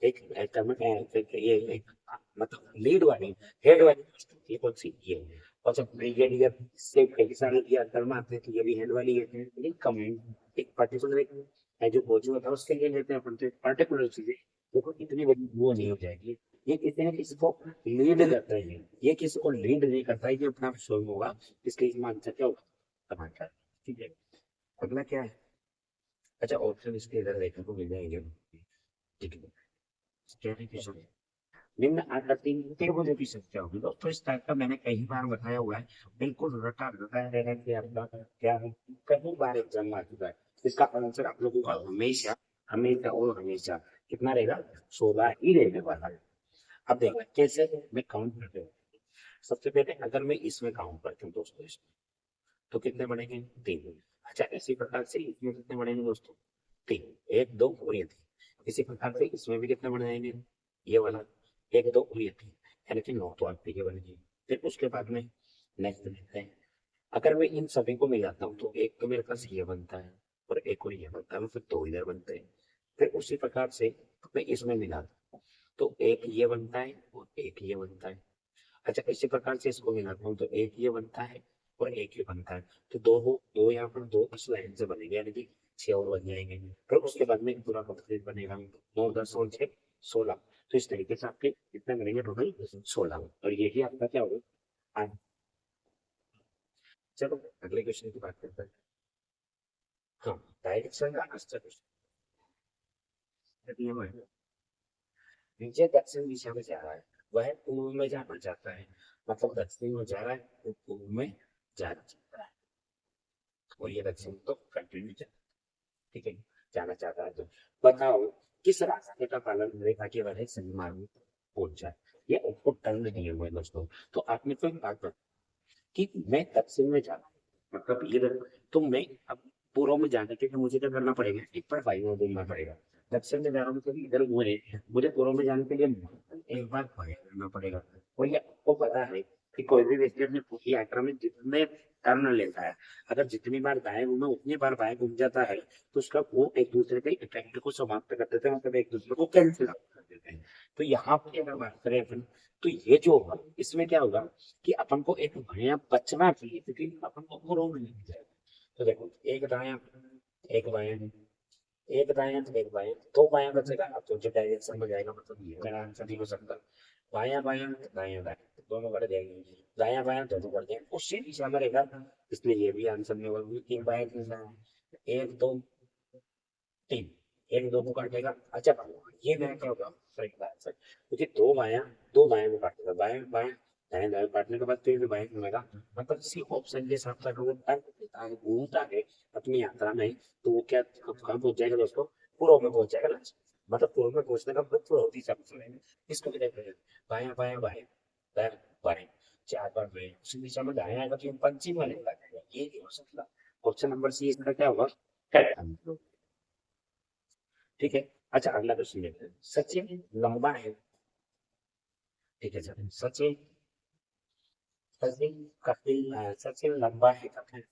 ये एक मतलब लीड वाली हेड वाली ये कौन सी ये और जब ब्रिगेडियर से कई सारे ये अंदर में आते हैं तो ये भी हेड वाली है लेकिन कमांड एक पर्टिकुलर एक जो फौजी होता है उसके लिए लेते हैं अपन तो पर्टिकुलर चीजें देखो इतनी बड़ी वो नहीं हो जाएगी ये किसी न किसी को लीड करता है ये किसी को लीड नहीं करता है ये अपना स्वयं होगा इसके इसमें आंसर क्या होगा टमाटर ठीक है अगला क्या है अच्छा ऑप्शन इसके इधर देखने को मिल जाएंगे ठीक है क्या है क्वेश्चन निम्न आकृति त्रिभुज की संख्या होगी दोस्तों इस टाइप का मैंने कई बार बताया हुआ है बिल्कुल रटा बताया रहेगा कि आपका क्या है कई बार एग्जाम आ चुका है इसका आंसर आप लोगों का हमेशा हमेशा और हमेशा कितना रहेगा 16 ही रहने वाला है अब देखो कैसे मैं काउंट करते हूँ सबसे पहले अगर मैं इसमें काउंट करता हूँ दोस्तों इसमें तो कितने बनेंगे 3 अच्छा इसी प्रकार से इसमें कितने बनेंगे दोस्तों 3 1 2 और ये 3 इसी प्रकार से इसमें भी कितने बन जाएंगे ये वाला 1 2 और ये 3 यानी कि 9 तो आपके ये बनेंगे फिर उसके बाद में नेक्स्ट देखते हैं अगर मैं इन सभी को मिलाता हूँ तो एक तो मेरे पास ये बनता है और एक और ये बनता है फिर 2 इधर बनते हैं फिर उसी प्रकार से मैं इसमें मिलाता हूँ तो एक ये बनता है और एक ये बनता है अच्छा इसी प्रकार से इसको मिलाता हूँ तो एक ये बनता है और एक ये बनता है तो दो यहाँ पर दो इस लाइन से बनेंगे यानी कि 6 और बन जाएंगे फिर उसके बाद में पूरा कंप्लीट बनेगा 9 10 और 6 16 तो इस तरीके से आपके कितने बनेंगे टोटल 16 और यही आपका क्या होगा चलो अगले क्वेश्चन की बात करते हैं हाँ डायरेक्शन का आंसर क्वेश्चन नीचे दक्षिण दिशा में जा रहा है वह पूर्व में जाना चाहता है मतलब दक्षिण में जा रहा है वो पूर्व में जाना चाहता है और ये दक्षिण तो कंटिन्यू ठीक है जाना चाहता है तो बताओ किस रास्ते का पालन करें ताकि वह सही मार्ग में पहुंच जाए ये आपको टर्न दिए हुए हैं दोस्तों तो आपने तो एक बात कि मैं दक्षिण में जाना मतलब इधर तो मैं अब पूर्व में जाने के लिए मुझे क्या करना पड़ेगा एक बार वायु में घूमना पड़ेगा दक्षिण में जा रहा हूँ तो इधर मुझे पूर्व में जाने के लिए एक बार वायु करना पड़ेगा और ये आपको पता है कि कोई भी व्यक्ति अपनी पूरी यात्रा में जितने टर्न लेता है, अगर जितनी बार दाएं घूमे उतनी बार बाएं घूम जाता है, तो उसका वो एक दूसरे के इफेक्ट को समाप्त कर देते हैं, मतलब एक दूसरे को कैंसिल कर देते हैं। तो यहाँ पे अगर बात करें अपन, तो ये जो होगा इसमें क्या होगा कि अपन को एक भया बचना चाहिए, क्योंकि अपन को वो रोग नहीं जाएगा। तो देखो, एक दाया, एक बाया, एक दाया तो एक बाया, दो बाया बचेगा, अब तो जो डायरेक्शन में जाएगा, मतलब ये मेरा आंसर नहीं हो सकता। बाया बाया दाया दाया दोनों बढ़ जाएंगे, दाया बाया दोनों बढ़ जाएंगे, उसी दिशा में रहेगा। इसलिए ये भी आंसर नहीं होगा, तीन बाया तीन दाया, एक दो तीन, एक दो को काटेगा। अच्छा, ये मेरा क्या होगा, सही आंसर, क्योंकि दो बाया को काटेगा, बाया बाया दाया दाया काटने के बाद फिर भी बाया घूमेगा, मतलब इसी ऑप्शन के साथ अगर वो घूमता है अपनी यात्रा में, तो वो क्या कहाँ पहुंच जाएगा दोस्तों, पूर्व में पहुंच जाएगा लास्ट। मतलब पूर्व में पहुंचने का मतलब पूर्व दिशा में चलेगा। इसको क्या कहते हैं, बाया बाया बाया दाया बाया, चार बार बाया उसी दिशा में दाया आएगा तो पंचिंग वाले का जाएगा, ये नहीं हो सकता। ऑप्शन नंबर सी इसका क्या होगा, करेक्ट आंसर। ठीक है। अच्छा, अगला क्वेश्चन देखते हैं, सचिन लंबा है, ठीक है सर, सचिन, सचिन कपिल सचिन लंबा है कपिल,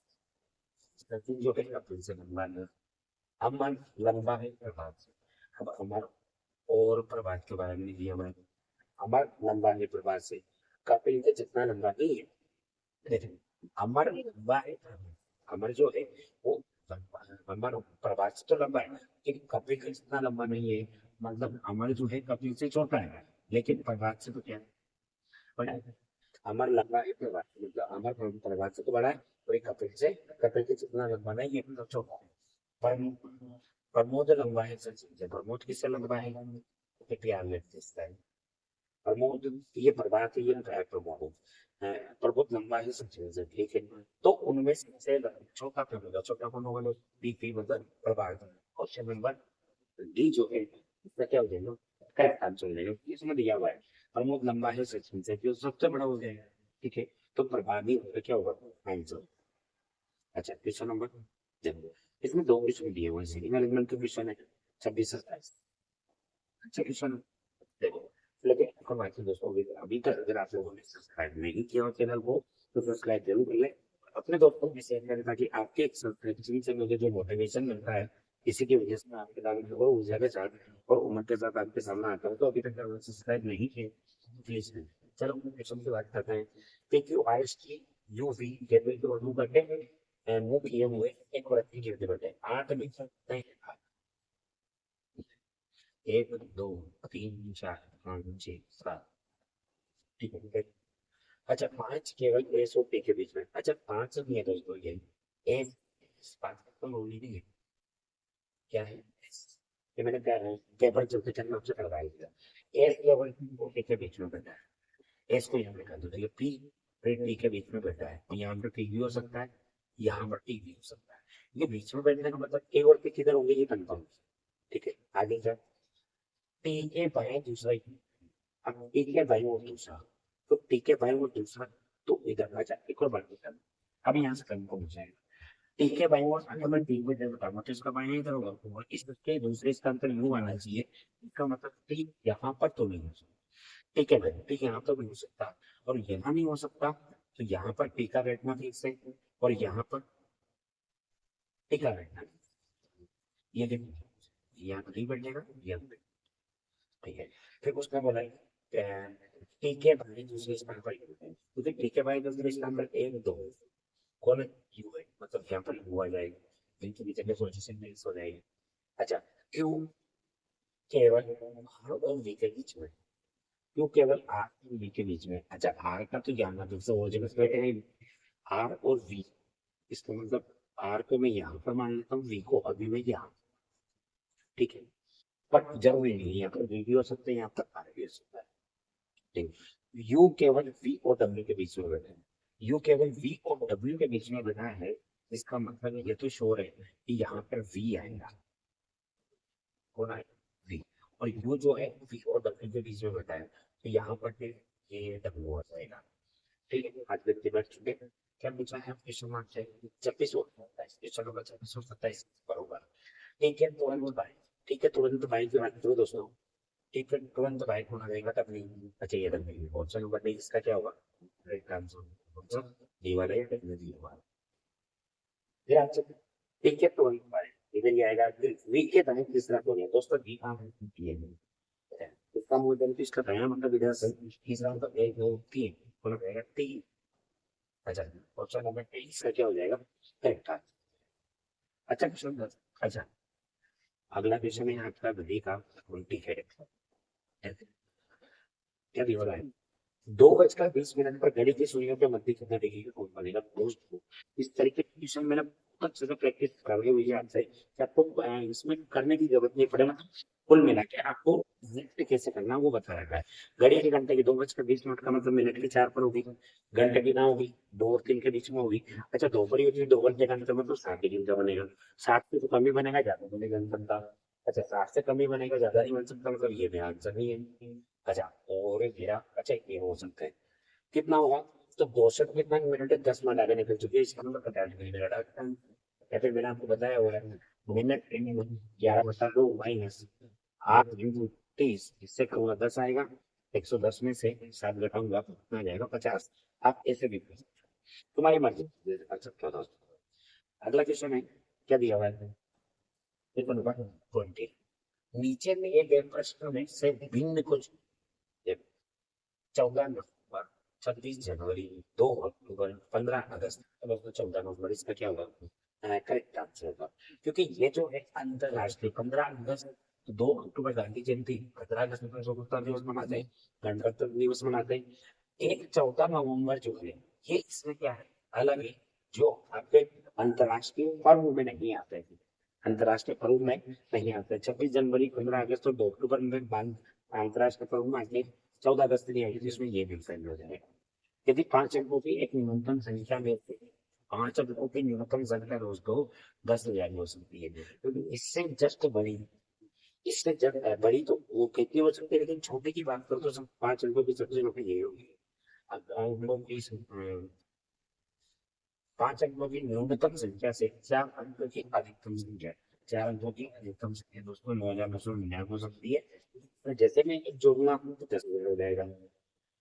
सचिन जो है कपिल से लंबा है। अमन लंबा है प्रभात से। अब अमर और प्रभात के बारे में दिया मैंने, अमर लंबा है प्रभात से, कपिल के जितना लंबा नहीं है। देखिए, अमर लंबा है, अमर जो है वो लंबा है, अमर प्रभात से तो लंबा है, लेकिन कपिल का जितना लंबा नहीं है। मतलब अमर जो है कपिल से छोटा है, लेकिन प्रभात से तो क्या है, बड़ा है। अमर लंबा है प्रभात से, मतलब अमर प्रभात से तो बड़ा है, और ये कपिल के जितना लंबा नहीं, ये मतलब छोटा है। प्रमोद लंबा है सचिन से, प्रमोद किससे लंबा है, ध्यान रखते इस टाइम। प्रमोद, ये प्रभात है, ये है प्रमोद, प्रमोद लंबा है सचिन से, ठीक है। तो उनमें से छोटा कौन होगा, छोटा कौन होगा, डीपी मतलब प्रभात। क्वेश्चन नंबर डी जो है इसका क्या हो जाएगा, करेक्ट आंसर हो जाएगा, इसमें दिया हुआ है प्रमोद लंबा है सचिन से, जो सबसे बड़ा हो जाएगा, ठीक है। तो प्रभावी होगा, क्या होगा आंसर। अच्छा, क्वेश्चन नंबर देखो, इसमें दो क्वेश्चन दिए हुए हैं, सीधी मैनेजमेंट के क्वेश्चन है, 26 27। अच्छा क्वेश्चन देखो, लेकिन आपको बात है दोस्तों, अभी तक अगर आप लोगों ने सब्सक्राइब नहीं किया हो चैनल को, तो सब्सक्राइब जरूर कर ले, अपने दोस्तों को शेयर करें, ताकि आपके एक सब्सक्रिप्शन से मुझे जो मोटिवेशन मिलता है, इसी की वजह से मैं आपके साथ जो ऊर्जा के साथ और उम्र के साथ आपके सामने आता हूँ। तो अभी तक अगर सब्सक्राइब नहीं किए, प्लीज। चलो क्वेश्चन की बात करते हैं। PQRS की यूवी गेटवे को रिमूव करके मूव किए हुए एक व्यक्ति की गिनती करते हैं, 8 लिख सकते हैं, 1 2 3 4 5 6 7, ठीक है। अच्छा, 5 केवल एस और पी के बीच में, अच्छा 5 नहीं है दोस्तों, ये एस, 5 तो रोनी नहीं है, क्या है एस, ये मैंने पेपर चलते चलते आपसे करवाया था। एस केवल पी के बीच में बैठा है, एस को यहाँ पे कर दो, ये पी फिर टी के बीच में बैठा है, तो यहाँ पर टी भी हो सकता है, यहाँ पर टी भी हो सकता है। ये बीच में बैठने का मतलब ए और पी किधर होंगे, ये कंफर्म, ठीक है। आगे क्या, टी के बाएं दूसरा ही, अब टी के बाएं और दूसरा, तो टी के बाएं और दूसरा, तो इधर अच्छा एक और बात बता, अब यहाँ से कंफर्म हो जाएगा। टी के बाएं ओर अगर मैं टी को इधर बताऊंगा तो इसका बाएं इधर होगा, और इसके दूसरे इसका अंतर यूं आना चाहिए, इसका मतलब टी यहाँ पर तो नहीं हो सकता, ठीक है भाई, टी यहाँ पर भी हो सकता, और यहाँ नहीं हो सकता, तो यहाँ पर टी का बैठना ठीक से, और यहाँ पर टी का बैठना, ये देखो, यहाँ पर टी बैठेगा, यहाँ पे, ठीक है। फिर उसका बोला टी के भाई दूसरे स्थान पर यू है, तो देख टी के भाई दूसरे स्थान पर एक दो, कौन है, यू है, मतलब यहाँ पर यू आ जाएगा, इनके बीच में पोजीशन मिक्स हो जाएगी। अच्छा, क्यों केवल आर और वी के बीच में, क्यों केवल आर और वी के बीच में, अच्छा आर का तो जानना दूसरा हो जाएगा, इसमें आर और वी, इसका मतलब आर को मैं यहाँ पर मान लेता हूँ, वी को अभी मैं यहाँ, ठीक है। बट जरूरी नहीं है, यहाँ पर वी भी हो सकता है, यहाँ पर आर भी हो सकता है, ठीक है। यू केवल वी और डब्ल्यू के बीच में बैठा है, यू केवल वी और डब्ल्यू के बीच में बैठा है, इसका मतलब ये तो श्योर है कि यहाँ पर वी आएगा, होना है वी, और यू जो है वी और डब्ल्यू के बीच में बैठा है, तो यहाँ पर फिर ये डब्ल्यू आ जाएगा, ठीक है। आज व्यक्ति बैठ चुके हैं, क्या पूछा है क्वेश्चन मार्क से, 26 और 27, क्वेश्चन नंबर 26 और 27 बरोबर, ठीक है। तुरंत बाइक, ठीक है, तुरंत बाइक की बात करो दोस्तों, ठीक है, तुरंत बाइक होना रहेगा तब नहीं, अच्छा ये तब नहीं, ऑप्शन नंबर नहीं, इसका क्या होगा, करेक्ट आंसर डी वाला या डी वाला। फिर आपसे ठीक है तो इधर ये आएगा वीक के तहत तीसरा तो नहीं दोस्तों वी काम है इसका मूल बिंदु इसका पहला मतलब इधर से तीसरा मतलब एक दो तीन बोला जाएगा तीन। अच्छा ऑप्शन नंबर 23 का क्या हो जाएगा करेक्ट आंसर। अच्छा क्वेश्चन अच्छा अगला क्वेश्चन है आपका विधि का उल्टी है क्या दिया है 2:20 पर घड़ी की सुइयों के मध्य कितना डिग्री का कोण बनेगा दोस्तों। इस तरीके की क्वेश्चन मैंने बहुत अच्छे से प्रैक्टिस करके हुई है आपसे कि आपको इसमें करने की जरूरत नहीं पड़े मतलब कुल मिला के आपको नेक्स्ट कैसे करना वो बता रखा है। घड़ी के घंटे की 2:20 का मतलब मिनट की 4 पर होगी घंटे की ना होगी 2 और 3 के बीच में होगी। अच्छा दो पर ही होती है 2 घंटे का मतलब 60 का बनेगा 60 से तो कम ही बनेगा ज्यादा तो नहीं बन सकता। अच्छा 60 से कम ही बनेगा ज्यादा नहीं बन सकता मतलब ये भी आंसर नहीं है। अच्छा और मेरा अच्छा ये हो सकता है कितना होगा तो 62 कितना मिनट है 10 मिनट आगे निकल चुके हैं इसका मतलब 50 मिनट या फिर मैंने आपको बताया हुआ है मिनट 11/2 - 8 × 30 इससे करूंगा 10 आएगा 110 में से 7 घटाऊंगा तो कितना आ जाएगा 50। आप ऐसे भी कर सकते हो तुम्हारी मर्जी से कर सकते हो दोस्तों। अगला क्वेश्चन है क्या दिया हुआ है पेपर नंबर 20 नीचे में एक प्रश्न में से भिन्न कुछ 14 नवंबर 26 जनवरी 2 अक्टूबर 15 अगस्त मतलब 14 नवंबर इसका क्या होगा करेक्ट आंसर होगा क्योंकि ये जो है अंतरराष्ट्रीय 15 अगस्त तो 2 अक्टूबर गांधी जयंती 15 अगस्त में स्वतंत्रता दिवस मनाते हैं गणतंत्र दिवस मनाते हैं। एक 14 नवंबर जो है ये इसमें क्या है अलग है जो आपके अंतरराष्ट्रीय पर्व में नहीं आते हैं अंतरराष्ट्रीय पर्व में नहीं आते 26 जनवरी 15 अगस्त और 2 अक्टूबर में अंतरराष्ट्रीय पर्व में आते 14 अगस्त नहीं आएगी जिसमें ये भी शामिल हो जाएगा। यदि 5 अंकों की एक न्यूनतम संख्या में से 5 अंकों की न्यूनतम संख्या दोस्तों 10,000 हो सकती है क्योंकि इससे जस्ट बड़ी इससे जब बड़ी तो वो कितनी हो सकती है लेकिन छोटे की बात करो तो सब 5 अंकों की सबसे छोटी यही होगी। अब हम लोग इस 5 अंकों की न्यूनतम संख्या से 4 अंकों की अधिकतम संख्या 4 अंकों की अधिकतम संख्या दोस्तों 9,999 हो सकती है। तो जैसे मैं एक जोड़ूंगा तो 10,000 हो जाएगा।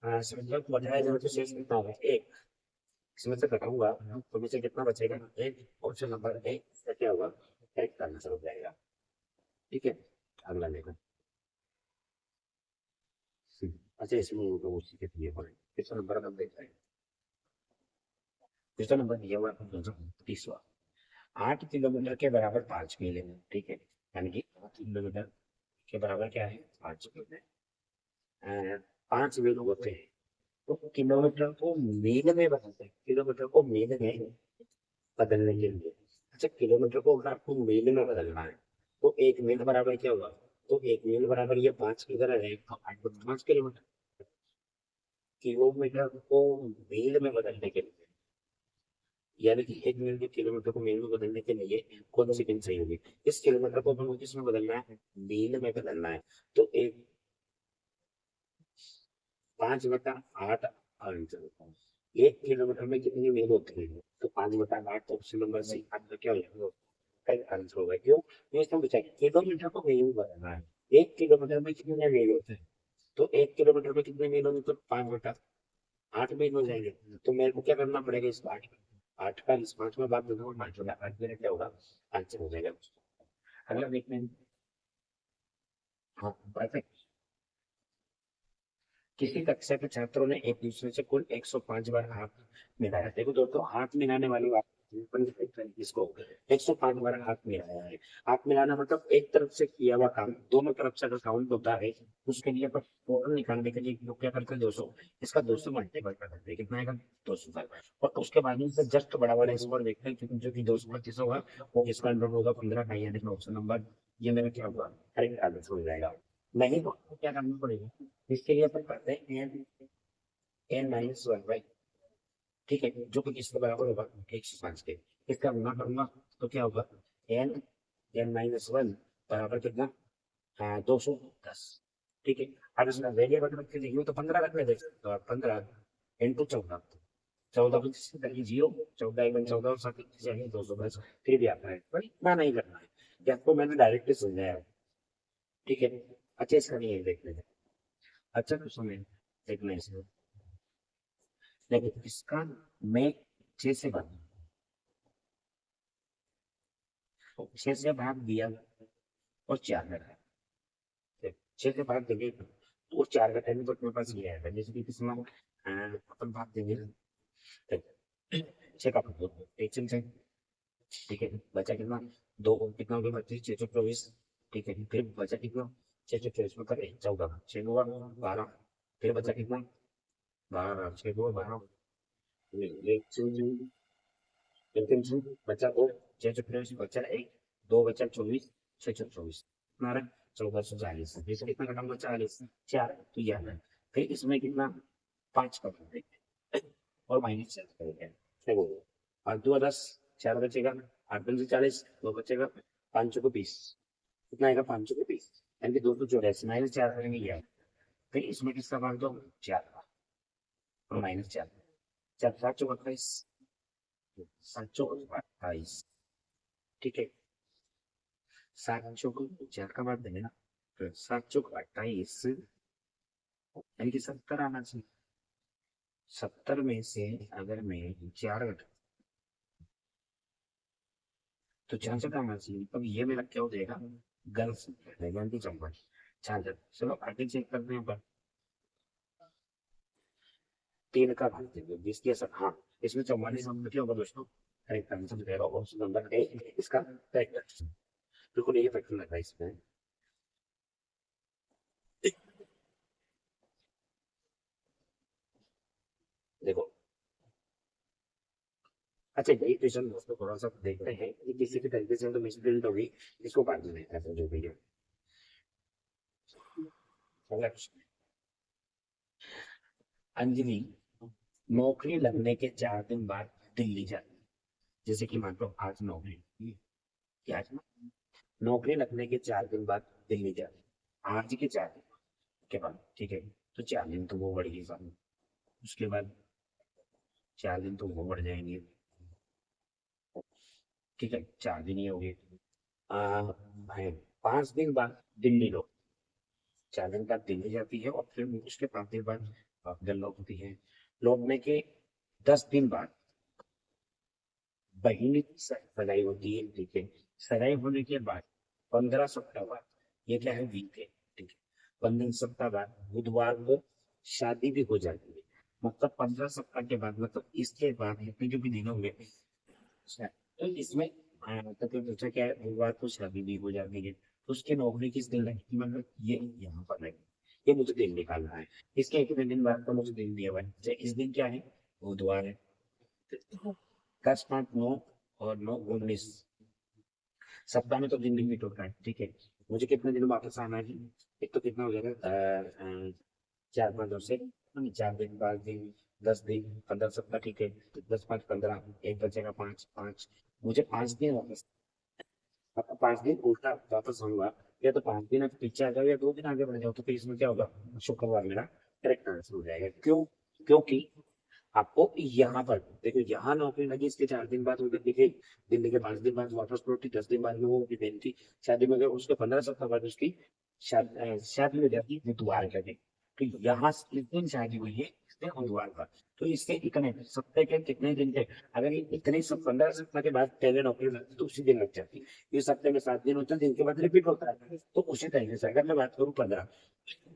संख्या को बढ़ाया जाए तो शेष कितना होगा एक इसमें से घटाऊंगा तो मुझे कितना बचेगा एक ऑप्शन नंबर एक इसका क्या होगा करेक्ट आंसर हो जाएगा। ठीक है अगला लेगा अच्छा इसमें तो उसी के लिए क्वेश्चन नंबर हम देखते हैं। क्वेश्चन नंबर दिया हुआ है 230वां 8 किलोमीटर के बराबर 5 मील है ठीक है यानी कि 8 किलोमीटर के बराबर क्या है 5 मील 5 मील होते हैं तो किलोमीटर को मील में बदलते हैं किलोमीटर को मील में बदलने के लिए। अच्छा किलोमीटर को अगर आपको मील में बदलना है तो 1 मील बराबर क्या होगा तो 1 मील बराबर ये 5 की तरह है तो 8 5 किलोमीटर किलोमीटर को मील में बदलने के लिए यानी कि 1 मील के किलोमीटर को मील में बदलने के लिए कौन सी पिन सही होगी इस किलोमीटर को हमें किसमें बदलना है मील में बदलना है तो एक 5/8 आंसर 1 किलोमीटर में कितनी मील होती है तो 5/8 ऑप्शन नंबर सी आपका क्या हो जाएगा करेक्ट आंसर होगा क्यों ये इसमें पूछा है किलोमीटर को मील में बदलना है 1 किलोमीटर में कितने मील होते हैं तो 1 किलोमीटर में कितने मील होंगे तो 5/8 मील हो जाएंगे तो मेरे को क्या करना पड़ेगा इस 8 का इस 5 में बात करूंगा 5 मेरा क्या होगा आंसर हो जाएगा। अगला देखते हैं हाँ परफेक्ट किसी कक्षा के छात्रों ने एक दूसरे से कुल 105 बार हाथ मिलाया देखो दोस्तों हाथ मिलाने वाली बात इसको 105 बार हाथ मिलाया है। हाथ मिलाना मतलब एक तरफ से किया हुआ काम दोनों तरफ से अगर काउंट होता है उसके लिए पर टोटल निकालने के लिए लोग क्या करते हैं 200 इसका 200 मल्टीप्लाई कर देते हैं कितना आएगा 200 और उसके बाद में से जस्ट बड़ा वाला स्कोर देखते हैं क्योंकि जो कि 225 होगा वो इसका अंडर होगा 15 का यानी ऑप्शन नंबर ये मेरा क्या होगा करेक्ट आंसर हो जाएगा। नहीं तो क्या करना पड़ेगा इसके लिए अपन करते हैं n-1 राइट ठीक है जो कि किसके बराबर होगा 105 के इसका गुना करूंगा तो क्या होगा n n-1 बराबर कितना 210 ठीक है। अब इसमें वेरिएबल रख के देखिए तो 15 रखने देख सकते हो आप 15 इंटू 14 14 को जिससे करिए 0 14 1 14 और 7 चाहिए 210 फिर भी आता है पर इतना नहीं करना है ये आपको मैंने डायरेक्टली समझाया है ठीक है। अच्छा इसका नहीं है देखने अच्छा तो सुनिए देखना इसमें लेकिन इसका मैं 6 से भाग, 6 से भाग दिया और 4 घटा, 6 से भाग देंगे तो 4 घटाएंगे तो अपने पास ये आएगा, जैसे कि किसमें अपन भाग देंगे 6 का भाग दो, 1 से 6, ठीक है, बचा कितना, दो कितना हो गया, 25, 6 24, ठीक है, फिर बचा कितना, 6 24 में करें 14, 6 हुआ 12, फिर बचा कितना, 12, 6 हुआ 12, लेकिन बचा दो, 6 24 बचा एक, दो बचा 24, 6 24 कितना रहा, 1440, जैसे कितना कटा हुआ, 40, 4 तो ये आ रहा है। फिर इसमें कितना, 5 का कर देंगे और माइनस 4 करेंगे, देखो, और 2 10, 4 बचेगा, 8 पंचे 40, 2 बचेगा, 5 को 20, कितना आएगा, 5 को 20, यानी कि 284 माइनस 4 करेंगे ये आएगा। फिर इसमें किसका भाग दो, 4 और माइनस 4, 4 7 चौक 28, 7 चौक 28, ठीक है, 7 चौक 4 का भाग देंगे ना, तो 7 चौक 28, यानी कि 70 आना चाहिए, 70 में से अगर मैं 4 घटा तो 66 आना चाहिए, तब ये मेरा क्या हो जाएगा, गलत संख्या है, यानी कि 54, 66। चलो आगे चेक करते हैं, पर 3 का भाग देंगे 20 के साथ, हाँ, इसमें 44 नंबर क्या होगा दोस्तों, करेक्ट आंसर जो रहेगा ऑप्शन नंबर ए, इसका करेक्ट आंसर, बिल्कुल यही फैक्टर लग रहा है इसमें। देखो, अच्छा यही क्वेश्चन दोस्तों थोड़ा सा देखते हैं कि किसी भी तरीके से तो मिसप्रिंट होगी, इसको काट देना है, ऐसा जो भी है। अगला क्वेश्चन, अंजलि नौकरी लगने के 4 दिन बाद दिल्ली जाती है, जैसे कि मान लो आज नौकरी, क्या आज ना, नौकरी लगने के 4 दिन बाद दिल्ली जाती है, आज के 4 दिन के बाद, ठीक है, तो 4 दिन तो वो बढ़ गई सामने, उसके बाद 4 दिन तो वो बढ़ जाएंगे, ठीक है, 4 दिन ही हो गए, भाई 5 दिन बाद दिल्ली लो, 4 दिन बाद दिल्ली जाती है और फिर उसके 5 दिन बाद घर लौटती है, लौटने के 10 दिन बाद बहिनी की सगाई होती है, ठीक है, सगाई होने के बाद 15 सप्ताह बाद, ये क्या है, वीक है, ठीक है, 15 सप्ताह बाद बुधवार को शादी भी हो जाती है, मतलब 15 सप्ताह के बाद, मतलब इसके बाद इतने जो भी दिन होंगे, अच्छा, तो इसमें मतलब दूसरा क्या है, बुधवार को शादी भी हो जाती है, तो उसकी नौकरी किस दिन लगेगी, मतलब ये यहाँ पर लगेगी, ये मुझे दिन निकालना है, इसके एक दिन बाद का मुझे दिन दिया हुआ है, अच्छा, इस दिन क्या है, बुधवार है, 10 5 9 और 9 19, सप्ताह में तो दिन लिमिट होता है, ठीक है, मुझे कितने दिन वापस आना है, एक तो कितना हो जाएगा, 4 5 से 4 दिन 5 दिन 10 दिन 15 सप्ताह, ठीक है, तो 10 5 15, एक बचेगा 5 5, मुझे 5 दिन वापस, अब 5 दिन उल्टा वापस आऊंगा, या तो 5 दिन अब पीछे आ जाओ या 2 दिन आगे बढ़ जाओ, तो फिर इसमें क्या होगा, शुक्रवार मेरा करेक्ट आंसर हो जाएगा, क्यों, क्योंकि आपको यहाँ पर देखो, यहाँ नौकरी लगी, इसके 4 दिन बाद उधर दिखे, दिल्ली के 5 दिन बाद वापस लौटी, 10 दिन बाद में वो की बहन थी शादी में गए, उसके 15 सप्ताह बाद उसकी शादी हो जाती है बुधवार का दिन, तो यहाँ इस दिन शादी हुई है, इस दिन बुधवार का, तो इसके इतने सप्ताह के कितने दिन थे, अगर ये इतने सब 15 सप्ताह के बाद पहले नौकरी लगती तो उसी दिन लग जाती, ये सप्ताह में 7 दिन होते हैं, दिन के बाद रिपीट होता है, तो उसी तरीके से अगर मैं बात करूँ 15,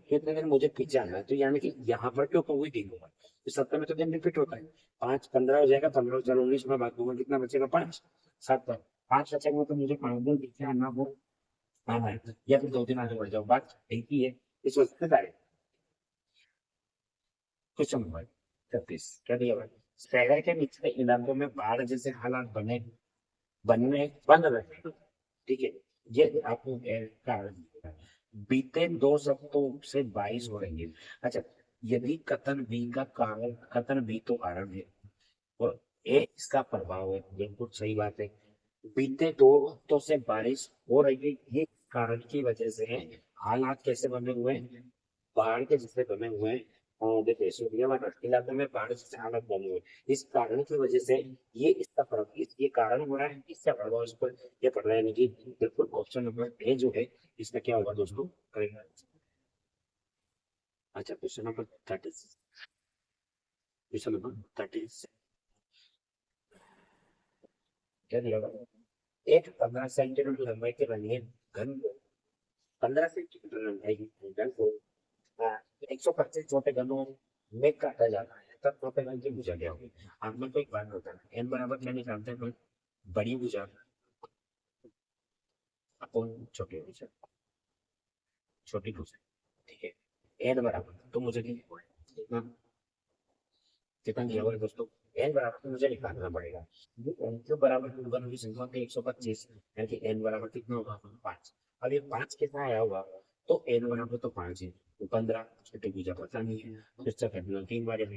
कितने दिन मुझे पीछे आना है, तो यानी कि यहाँ पर क्यों कोई दिन होगा, इस सप्ताह में तो दिन रिपीट होता है, 5 15 हो जाएगा, 15 4 19 में बात दूंगा, कितना बचेगा, 5 7 5 बचेगा, तो मुझे 5 दिन पीछे आना हो, आना है, या फिर 2 दिन आगे बढ़ जाओ, बात एक ही है, इस वक्त से डायरेक्ट क्वेश्चन नंबर 36 क्या दिया भाई, शहर के निचले इलाकों में बाढ़ जैसे हालात बनने बन रहे हैं, ठीक है, ये आपको कारण दिया है। बीते 2 सप्ताहों से बारिश हो रही है, अच्छा, यदि कथन बी का कारण, कथन बी तो कारण है और ए इसका प्रभाव है, बिल्कुल सही बात है, बीते 2 हफ्तों से बारिश हो रही है, ये कारण की वजह से है, हालात कैसे बने हुए हैं, बाढ़ के जैसे बने हुए हैं, और देखिए सूर्य इलाके में बाढ़ जैसे हालत बने हुए हैं, इस कारण की वजह से ये इसका ये कारण हो रहा है, इसका प्रभाव इस पर ये पड़ रहा है, यानी कि बिल्कुल ऑप्शन नंबर ए जो है इसका क्या होगा दोस्तों, करेगा। अच्छा, क्वेश्चन नंबर 36, क्वेश्चन नंबर 36 क्या दिया हुआ है? एक 15 सेंटीमीटर लंबाई के रंगीन घन को 15 सेंटीमीटर लंबाई के घन को 125 छोटे घनों में काटा जाता है तब छोटे घन की भुजा क्या होगी? आपने तो एक बात होता है एन बराबर क्या निकालते हैं हम? बड़ी भुजा अपन छोटी भुजा, छोटी भुजा, ठीक है। एन बराबर तो मुझे कितना कितना दिया हुआ है दोस्तों? एन बराबर तो मुझे निकालना पड़ेगा। एन के बराबर होगा की संख्या होती है 125, यानी कि एन बराबर कितना होगा? 5। अब ये 5 कितना आया होगा? तो एन बराबर तो 5 है, तो 15 छोटी पूजा पता नहीं है, तो इसका फैक्टोरियल 3 बार है,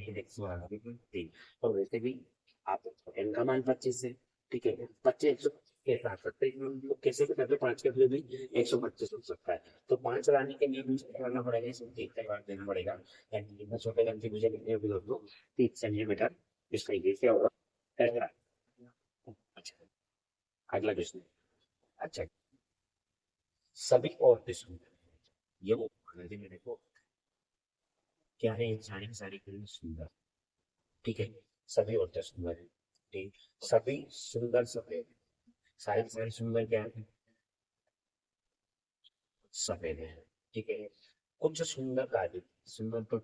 1 तो वैसे भी आप एन का मान 25 है, ठीक है। 25 के साथ सकते हैं कैसे भी करते 5 के भी 125 हो सकता है, तो 5 लाने के लिए मुझे क्या करना पड़ेगा? इसमें 3 का बार देना पड़ेगा, यानी कि छोटे गलती मुझे लिखने भी दोस्तों 3 सेंटीमीटर इस तरीके से होगा। ऐसा। अच्छा, अगला क्वेश्चन। अच्छा, सभी औरतें सुंदर हैं। ये वो नदी में देखो क्या है, सारी की सारी फिल्म सुंदर, ठीक है। सभी औरतें सुंदर है, ठीक। सभी सुंदर सफेद, सारी की सारी सुंदर क्या है? सफेद है, ठीक है। कुछ सुंदर काली, सुंदर तो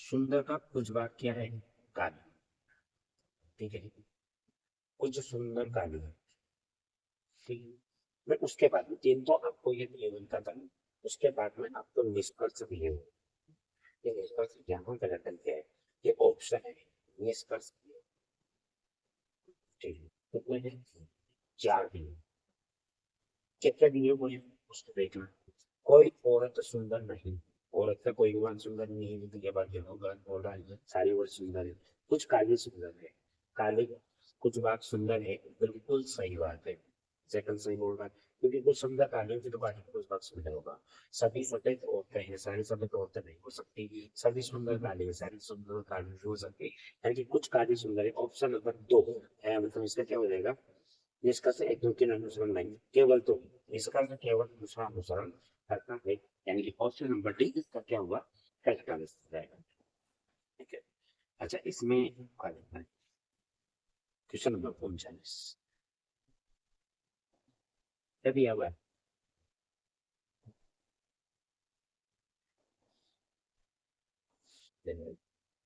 सुंदर का कुछ भाग क्या है? काली, ठीक है। कुछ सुंदर काली है, ठीक है। मैं उसके बाद में 3 तो आपको ये नहीं बनता था, उसके बाद में आपको निष्कर्ष भी है। ये निष्कर्ष यहाँ पे रखा गया है, ये ऑप्शन है निष्कर्ष, ठीक है। कितने हैं? 4 दिए। कितने दिए हुए हैं उसको देखना। कोई औरत सुंदर नहीं, औरत का कोई गुण सुंदर नहीं है, के बाद देखो गलत बोल रहा है, सारी औरत सुंदर है। कुछ काली सुंदर है, काली कुछ बात सुंदर है, बिल्कुल सही बात है। सेकंड सही बोल रहा है, क्योंकि कुछ सुंदर काली होगी तो बाकी कुछ बात सुंदर होगा। सभी सफेद औरतें हैं, सारी सफेद औरतें नहीं हो सकती। सभी सुंदर काली है, सारी सुंदर काली नहीं हो सकती, यानी कि कुछ काली सुंदर है। ऑप्शन नंबर 2 है, मतलब इसका क्या हो जाएगा? जिसका से एक दो तीन अनुसरण नहीं, केवल तो इसका से केवल दूसरा अनुसरण करता है, यानी कि ऑप्शन नंबर डी इसका क्या हुआ? करेक्ट आंसर रहेगा, ठीक है। अच्छा, इसमें क्वेश्चन नंबर 39 क्या दिया हुआ है?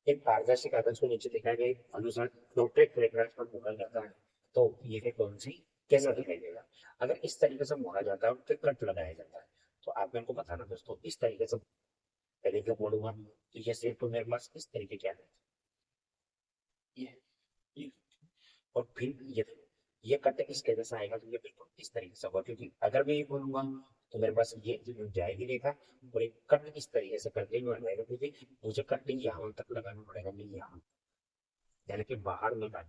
एक पारदर्शी कागज को नीचे दिखाए गए अनुसार प्रोटेक्ट रेखांश पर मोड़ा जाता है, तो ये कौन सी कैसा दिखाई देगा? अगर इस तरीके से मोड़ा जाता है तो कट लगाया जाता है, तो आप मेरे को बताना दोस्तों इस तरीके से पहले क्यों मोड़ूंगा? तो ये सिर्फ तो मेरे पास इस तरीके क्या है, ये ये और फिर ये कट इस तरह से आएगा, तो ये बिल्कुल इस तरीके से होगा, क्योंकि अगर मैं ये बोलूंगा तो मेरे पास ये जाएगी रेखा, और एक कट इस तरीके से करते हुए आएगा, क्योंकि मुझे कट यहाँ तक लगाना पड़ेगा, मैं यहाँ, यानी कि बाहर निकाल,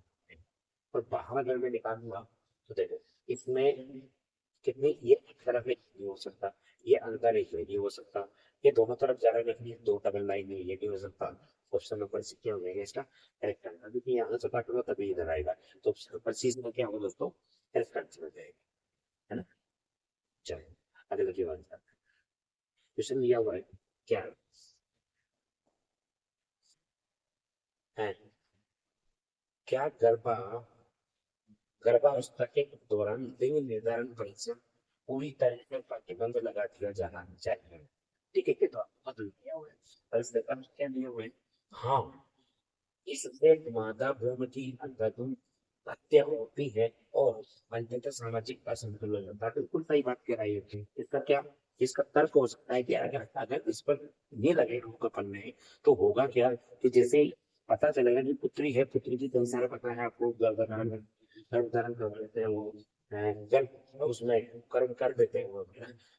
और बाहर अगर मैं निकालूंगा तो देखो इसमें कितनी, ये एक तरफ एक नहीं हो सकता, ये अंदर एक नहीं हो सकता, ये दोनों तरफ जा रहा है, दो डबल लाइन में ये भी हो सकता। ऑप्शन नंबर सी क्या हो जाएगा इसका? करेक्ट आंसर, क्योंकि यहाँ से काटूंगा तभी इधर आएगा, तो ऑप्शन नंबर सी में क्या होगा दोस्तों? करेक्ट आंसर हो जाएगा, है ना। चलो अगले की बात करते हैं। क्वेश्चन दिया हुआ है क्या है? क्या गर्भावस्था के दौरान लिंग निर्धारण परीक्षा पूरी तरह से प्रतिबंध लगा दिया जाना चाहिए? ठीक है, कि तो बदल दिया हुआ है, और इसका अर्थ क्या दिया हुआ है? हाँ, इससे मादा भ्रूण की अंधाधुंध हत्या होती है और अंततः सामाजिक असंतुलन होता है। बिल्कुल सही बात कह रही है। इसका क्या, इसका तर्क हो सकता है कि अगर अगर इस पर ये लगे रोक पड़ने, तो होगा क्या कि जैसे ही पता चलेगा कि पुत्री है, पुत्री की कई सारे पता है आपको, गर्भधारण गर्भधारण कर लेते हैं वो, जब उसमें कर्म कर देते हैं वो,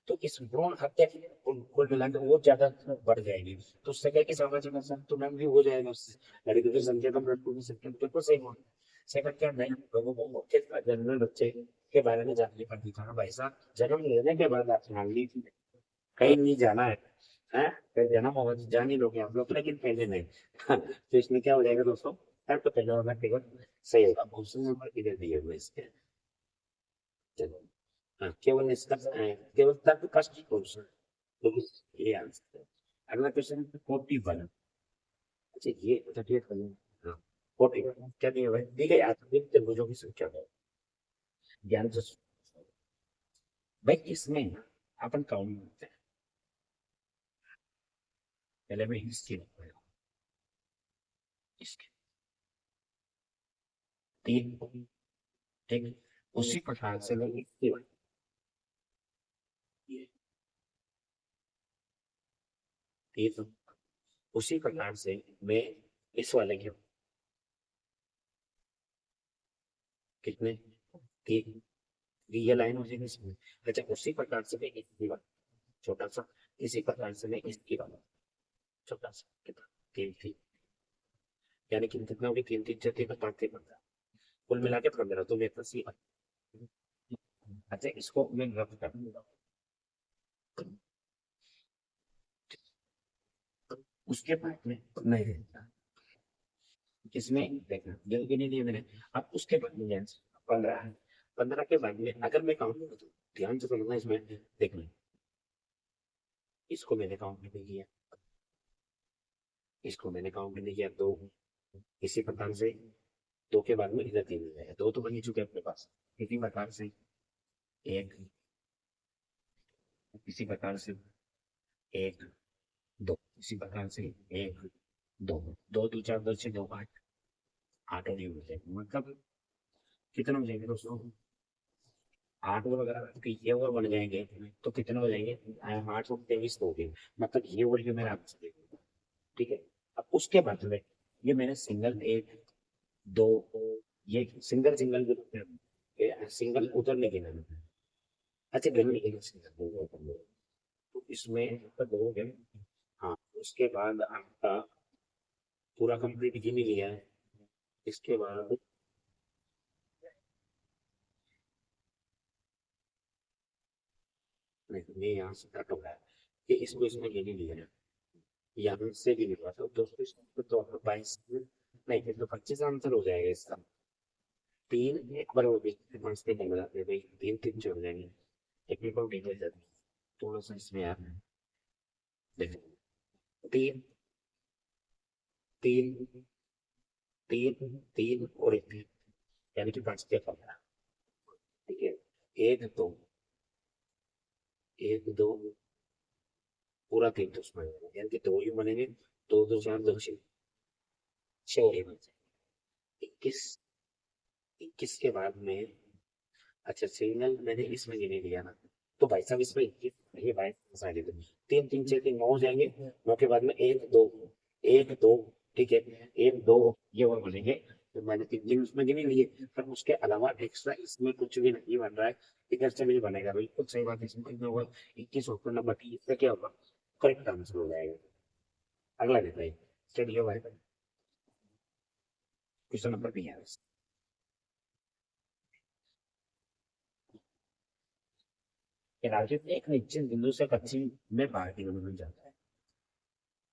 तो इस भ्रूण हत्या की कुल मिलाकर वो ज्यादा बढ़ जाएगी, तो उससे क्या कि सामाजिक असंतुलन भी हो जाएगा उससे, लड़कियों की संख्या कम, लड़कों की संख्या बिल्कुल सही होगी। सेकंड क्या, नए लोगों को मौके पर जन्मे बच्चे के बारे में जानने पर भी था भाई साहब, जन्म लेने के बाद आप मान लीजिए कहीं नहीं जाना है, फिर जन्म होगा तो जान ही लोगे आप लोग, लेकिन पहले नहीं। हाँ, तो इसमें क्या हो जाएगा दोस्तों? तब तो पहले होगा केवल सही होगा, ऑप्शन नंबर इधर दिए हुए इसके। चलो, हाँ, केवल इसका केवल तब कष्ट ऑप्शन, तो ये आंसर है। अगला क्वेश्चन 41। अच्छा ये 38 करना। हाँ 40 क्या दिया भाई, ठीक है यार, देखते त्रिभुजों की संख्या है ज्ञान से। भाई इसमें ना अपन काउंट करते हैं, पहले मैं इसकी इसके तीन, ठीक, उसी प्रकार से मैं इसकी ये तीन, उसी प्रकार से मैं इस वाले के कितने, तीन, ये लाइन हो जाएगी इसमें। अच्छा उसी प्रकार से मैं इसकी बात छोटा सा, इसी प्रकार से मैं इसकी बात छोटा सा कितना, तीन थी, यानी कि कितना होगी, तीन तीन छत्तीस बताते पड़ता, कुल मिला के 15, तो मेरे पास ये। अच्छा इसको मैं रफ कर दूंगा, उसके बाद में नहीं रहता, किसमें देखना जल्दी नहीं दिया मैंने। अब उसके बाद में 15 है, 15 के बाद में अगर मैं काउंट करूँ तो ध्यान से समझना इसमें, देखना इसको मैंने काउंट नहीं किया, इसको मैंने काउंट नहीं किया, दो, इसी प्रकार से दो के बाद में इधर तीन हो जाएगा, दो तो बन ही चुके हैं अपने पास, इसी प्रकार से एक, इसी प्रकार से एक, दो, इसी प्रकार से एक, दो, दो दो चार, दो छह, दो आठ, आठ और ये हो जाएगा, मतलब कितना हो जाएगा दोस्तों, आठ और अगर ये और बन जाएंगे तो कितने हो जाएंगे, 8 और 23 हो गए, मतलब ये और ये मेरा आंसर है, ठीक है। अब उसके बाद में ये मैंने सिंगल एक, दो, ये सिंगल सिंगल जो होते हैं, ये सिंगल उधर नहीं गिना मैंने। अच्छा गिन नहीं सिंगल, तो इसमें आपका दो हो गए। हाँ उसके बाद आपका पूरा कंप्लीट गिन ही लिया है, इसके बाद नहीं ये यहाँ से कट हो रहा है, कि इसको इसमें गिन ही लिया है, यहाँ से भी नहीं हुआ, तो दोस्तों इसमें तो आपको 22 नहीं फिर तो 25 आंसर हो जाएगा इसका। तीन एक बार वो भी पांच तीन नहीं बनाते भाई, तीन तीन चल जाएंगे, टेक्निकल डिटेल जाती है थोड़ा सा इसमें यार, देखो तीन, तीन, तीन, तीन और एक तीन, यानी कि पांच के 15, ठीक है। एक दो, एक दो, पूरा तीन तो उसमें आएगा, यानी कि दो ही बनेंगे, दो दो चार, दो छह, छह ही बन जाएंगे। 21, 21 के बाद में, अच्छा सिग्नल मैंने इसमें गिने लिया ना, तो भाई साहब इसमें ये भाई साइड दो, तीन तीन छह तीन, 9 हो जाएंगे, 9 के बाद में एक दो, एक दो, ठीक है, एक दो, ये और बनेंगे, तो मैंने तीन दिन उसमें गिने लिए, पर उसके अलावा एक्स्ट्रा इसमें कुछ भी नहीं बन रहा है, इधर से भी बनेगा, बिल्कुल सही बात है, इसमें होगा 21 ऑप्शन नंबर 30, इससे क्या होगा, करेक्ट आंसर हो जाएगा। अगला देखते हैं, चलिए भाई क्वेश्चन नंबर 42। राज्य में एक निश्चित बिंदु से पश्चिम में 12 किलोमीटर जाता है,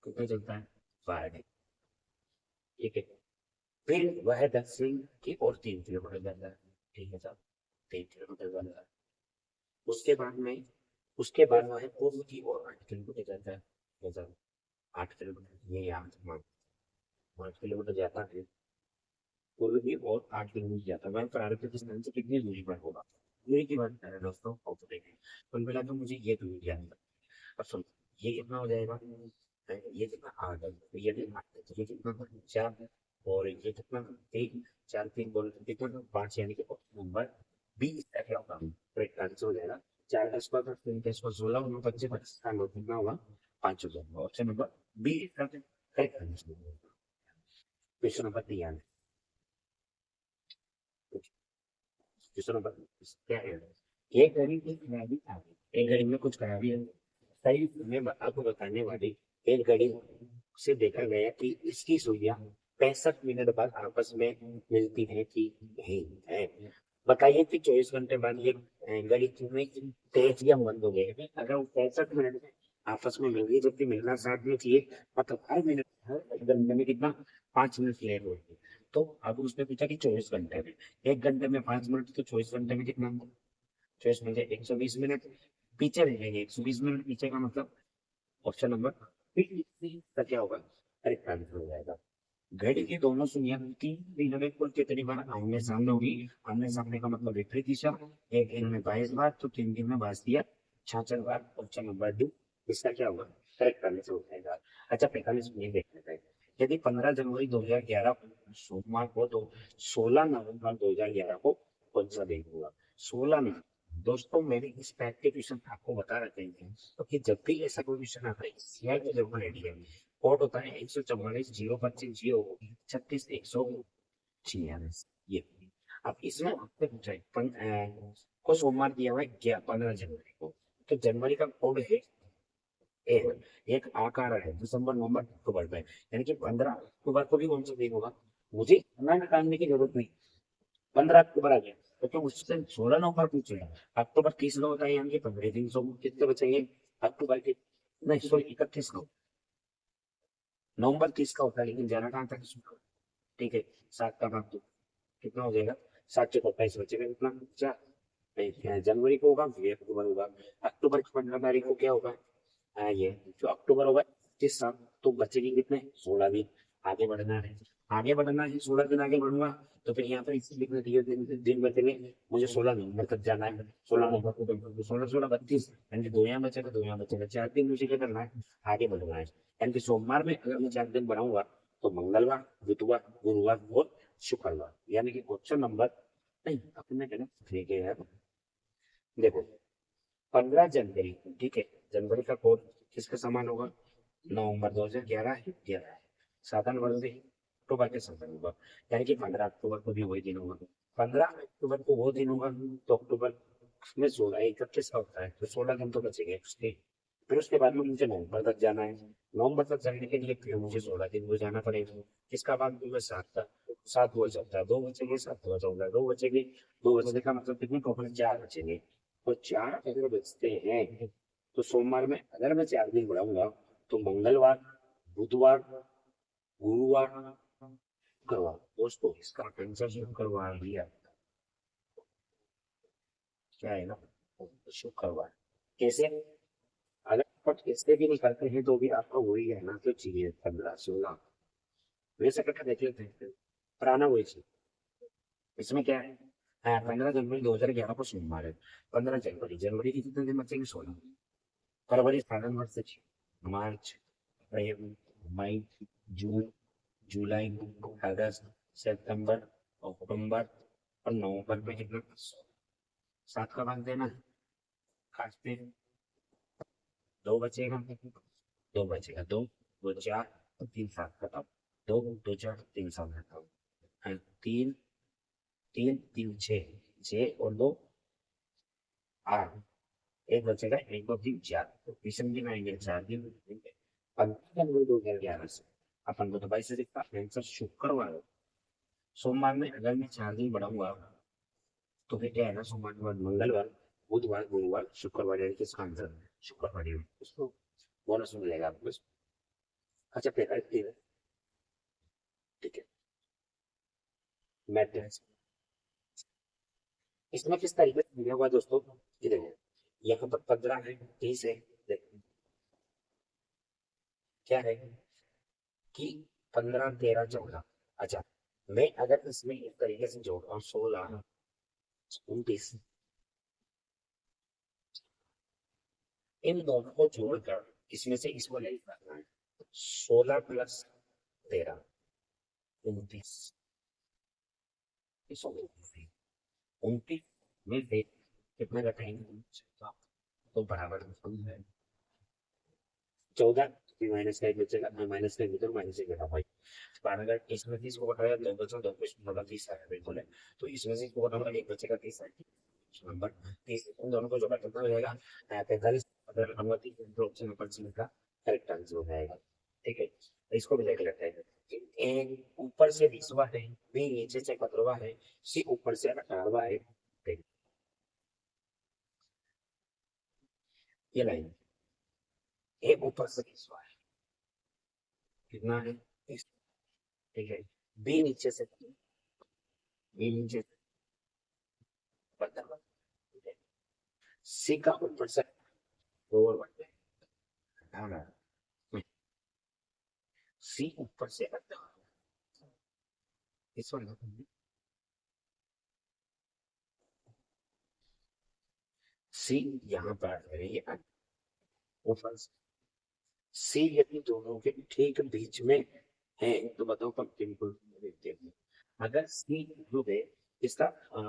कितना चलता है, 12, ठीक है, फिर वह दक्षिण की ओर 3 किलोमीटर जाता है, ठीक है साहब, 3 किलोमीटर जाता है, उसके बाद में, उसके बाद वह पूर्व की ओर 8 किलोमीटर जाता है, ठीक है साहब, 8 किलोमीटर ये यहाँ से मान, 8 किलोमीटर जाता है, पूर्व की ओर 8 किलोमीटर जाता है, वह प्रारंभिक स्थान से कितनी दूरी पर होगा, दूरी की बात कर रहे हैं दोस्तों, और तो देखें कुल मिला तो मुझे ये दूरी याद है। अब सुन, ये कितना हो जाएगा, ये कितना 8 है, तो ये भी 8 है, तो ये कितना था, 4 है, और ये कितना 3, 4 3 बोल कितना 5, यानी कि ऑप्शन नंबर बी इसका क्या होगा, करेक्ट आंसर हो जाएगा। 4 का स्क्वायर 3 का स्क्वायर 16, और 25 25 का नंबर कितना होगा, 5 हो जाएगा, ऑप्शन नंबर बी इसका करेक्ट आंसर होगा। क्वेश्चन नंबर 3 क्वेश्चन नंबर क्या है, एक घड़ी की खराबी आ गई, एक घड़ी में कुछ खराबी है, सही में आपको बताने वाली एक घड़ी से देखा गया कि इसकी सुइयां 65 मिनट बाद आपस में मिलती है कि नहीं है, बताइए कि 24 घंटे बाद ये घड़ी कितनी तेज या मंद हो गई, अगर वो 65 मिनट में आपस में मिल गई, जबकि मिलना 7 मिनट चाहिए, मतलब हर मिनट, हर घंटे में कितना, 5 मिनट लेट हो गई, तो अब उसने पूछा कि 24 घंटे में, 1 घंटे में 5 मिनट, तो 24 घंटे में कितना, 24 घंटे 120 मिनट, पीछे रहेंगे 120 मिनट पीछे का मतलब ऑप्शन नंबर तो क्या होगा, करेक्ट आंसर हो जाएगा। घड़ी की दोनों सुइयां तीन दिनों में कुल कितनी बार आमने सामने होगी? आमने सामने का मतलब विपरीत दिशा। एक दिन में 22 बार, तो 3 दिन में 22 दिया 66 बार। ऑप्शन नंबर डी इसका क्या होगा, करेक्ट आंसर हो जाएगा। अच्छा 45 मिनट देख लेते हैं। यदि 15 जनवरी 2011 को सोमवार को, तो 16 नवंबर 2011 को कौन सा दिन होगा? 16 नवंबर। दोस्तों मैंने इस टाइप के क्वेश्चन आपको बता रखे हैं, तो कि जब भी ऐसा कोई क्वेश्चन आता है सीआर को जरूर रेडी है। कोड होता है 144 025 0 36 146। ये अब इसमें आपसे पूछा है को सोमवार दिया हुआ है क्या 15 जनवरी को, तो जनवरी का कोड है ए। एक आकार है दिसंबर नवंबर अक्टूबर में, यानी कि 15 अक्टूबर को भी कौन सा दिन होगा? मुझे इतना निकालने की जरूरत नहीं। 15 अक्टूबर आ गया तो उससे 16 नवंबर पूछेगा। अक्टूबर 30 का होता है, यानी कि 15 दिन। सो कितने बचेंगे अक्टूबर के? नहीं सॉरी 31 को। नवंबर 30 का होता है, लेकिन जाना कहाँ तक इसमें? ठीक है, 7 का भाग दो, कितना हो जाएगा? 7 से 27 बचेगा कितना? 4। नहीं, जनवरी को होगा, ये अक्टूबर होगा। अक्टूबर की 15 तारीख को क्या होगा? ये जो अक्टूबर होगा 30 साल, तो बचेगी कितने? 16 दिन। आगे बढ़ना है, आगे बढ़ना है, 16 दिन आगे बढ़ूंगा। तो फिर यहाँ पर इसी लिखने दिए दिन बचेंगे। मुझे 16 नवंबर तक जाना है। 16 नवंबर को 16 16 32, यानी कि 2 यहाँ बचेगा, 2 यहाँ बचेगा, 4 दिन मुझे क्या करना है? आगे बढ़ना है। यानी कि सोमवार में अगर मैं 4 दिन बढ़ाऊंगा, तो मंगलवार, बुधवार, गुरुवार और शुक्रवार, यानी कि ऑप्शन नंबर नहीं अपने कहना ठीक है यार। देखो 15 जनवरी, ठीक है, जनवरी का कोड किसके समान होगा? नवंबर 2011 है, 11 है। 7 जनवरी अक्टूबर के समान होगा, यानी कि 15 अक्टूबर को भी वही दिन होगा। 15 अक्टूबर को वो दिन होगा, तो अक्टूबर में 16 31 का होता है, तो 16 दिन तो बचेंगे उसके। फिर उसके बाद में मुझे नवंबर तक जाना है। नवंबर तक जाने के लिए फिर मुझे 16 दिन वो जाना पड़ेगा। किसका भाग दूंगा? 7 का। 7 हो जाता है, 2 बचेंगे, 7 हो जाऊंगा, 2 बचेंगे। 2 बचने का मतलब कितने टोटल? 4 बचेंगे। तो 4 अगर बचते हैं, तो सोमवार में अगर मैं 4 दिन बढ़ाऊंगा, तो मंगलवार, बुधवार, गुरुवार, शुक्रवार। दोस्तों इसका आंसर शुक्रवार दिया, क्या है ना, शुक्रवार। कैसे? अगर आप इससे भी निकालते हैं तो भी आपका वही है ना, तो चाहिए 15 16। वैसे करके देख लेते हैं, पुराना वही चीज। इसमें क्या है? हाँ 15 जनवरी 2011 को सोमवार है। 15 जनवरी, जनवरी की कितने दिन बचेंगे? 16। फरवरी फाइनल मार्च, मार्च, अप्रैल, मई, जून, जुलाई, अगस्त, सितंबर, अक्टूबर और नवंबर में कितना? 7 का भाग देना है। काटते हैं, 2 बचेगा, 2 बचेगा, 2 2 4 और 3 7 खत्म। 2 2 4 3 7 खत्म। हाँ, 3 3 3 6, 6 और 2 8। एक बचेगा, 1 2 3 4, तो किशन दिन आएंगे 4 दिन। 15 जनवरी 2011 से अपन को तो 22 से दिखता आंसर शुक्रवार है। सोमवार में अगर मैं 4 दिन बढ़ाऊंगा, तो फिर क्या है ना, सोमवार के बाद मंगलवार, बुधवार, गुरुवार, शुक्रवार, यानी कि इसका आंसर शुक्रवार ही है। उसको बोनस मिलेगा आपको। अच्छा पेपर क्लियर है, ठीक है। मैट्रिक्स इसमें किस तरीके से दिया हुआ है दोस्तों? ये देखो, यहाँ पर 15 है, 30 है। देखो क्या है कि 15 13 14। अच्छा मैं अगर इसमें इस तरीके से जोड़ता हूँ 16 29, इन दोनों को जोड़कर इसमें से इसको नहीं करना है। 16 + 13 29, 29 में से कितना घटाएंगे? तो बराबर 14 माइनस का एक बचेगा, माइनस का एक माइनस एक घटा भाई। बारह अगर इसमें 30 को घटाया, 2 बचा, 2 को इसमें घटा 30 आया बिल्कुल है। तो इसमें से इसको घटाऊंगा, एक बचेगा 30 आएगा नंबर। 30 इन दोनों को जोड़ा कितना हो जाएगा? 45। अगर नंबर 30 तो ऑप्शन नंबर सी का करेक्ट आंसर हो जाएगा। ठीक है, तो इसको भी देख लेते हैं। ए ऊपर से 20वां है, बी नीचे से 15वां है, सी ऊपर से 18वां है। ठीक, ये लाइन ए ऊपर से 20वां है, कितना है? 30। ठीक है, बी नीचे से, बी नीचे से 15वां, सी का ऊपर से 4 बढ़ जाएगा। हाँ, सी ऊपर से 18, इस वाला सी यहाँ पर आ रही है ऊपर से। सी यदि दोनों के ठीक बीच में है तो बताओ पंक्ति को देखते हैं। अगर सी जो है इसका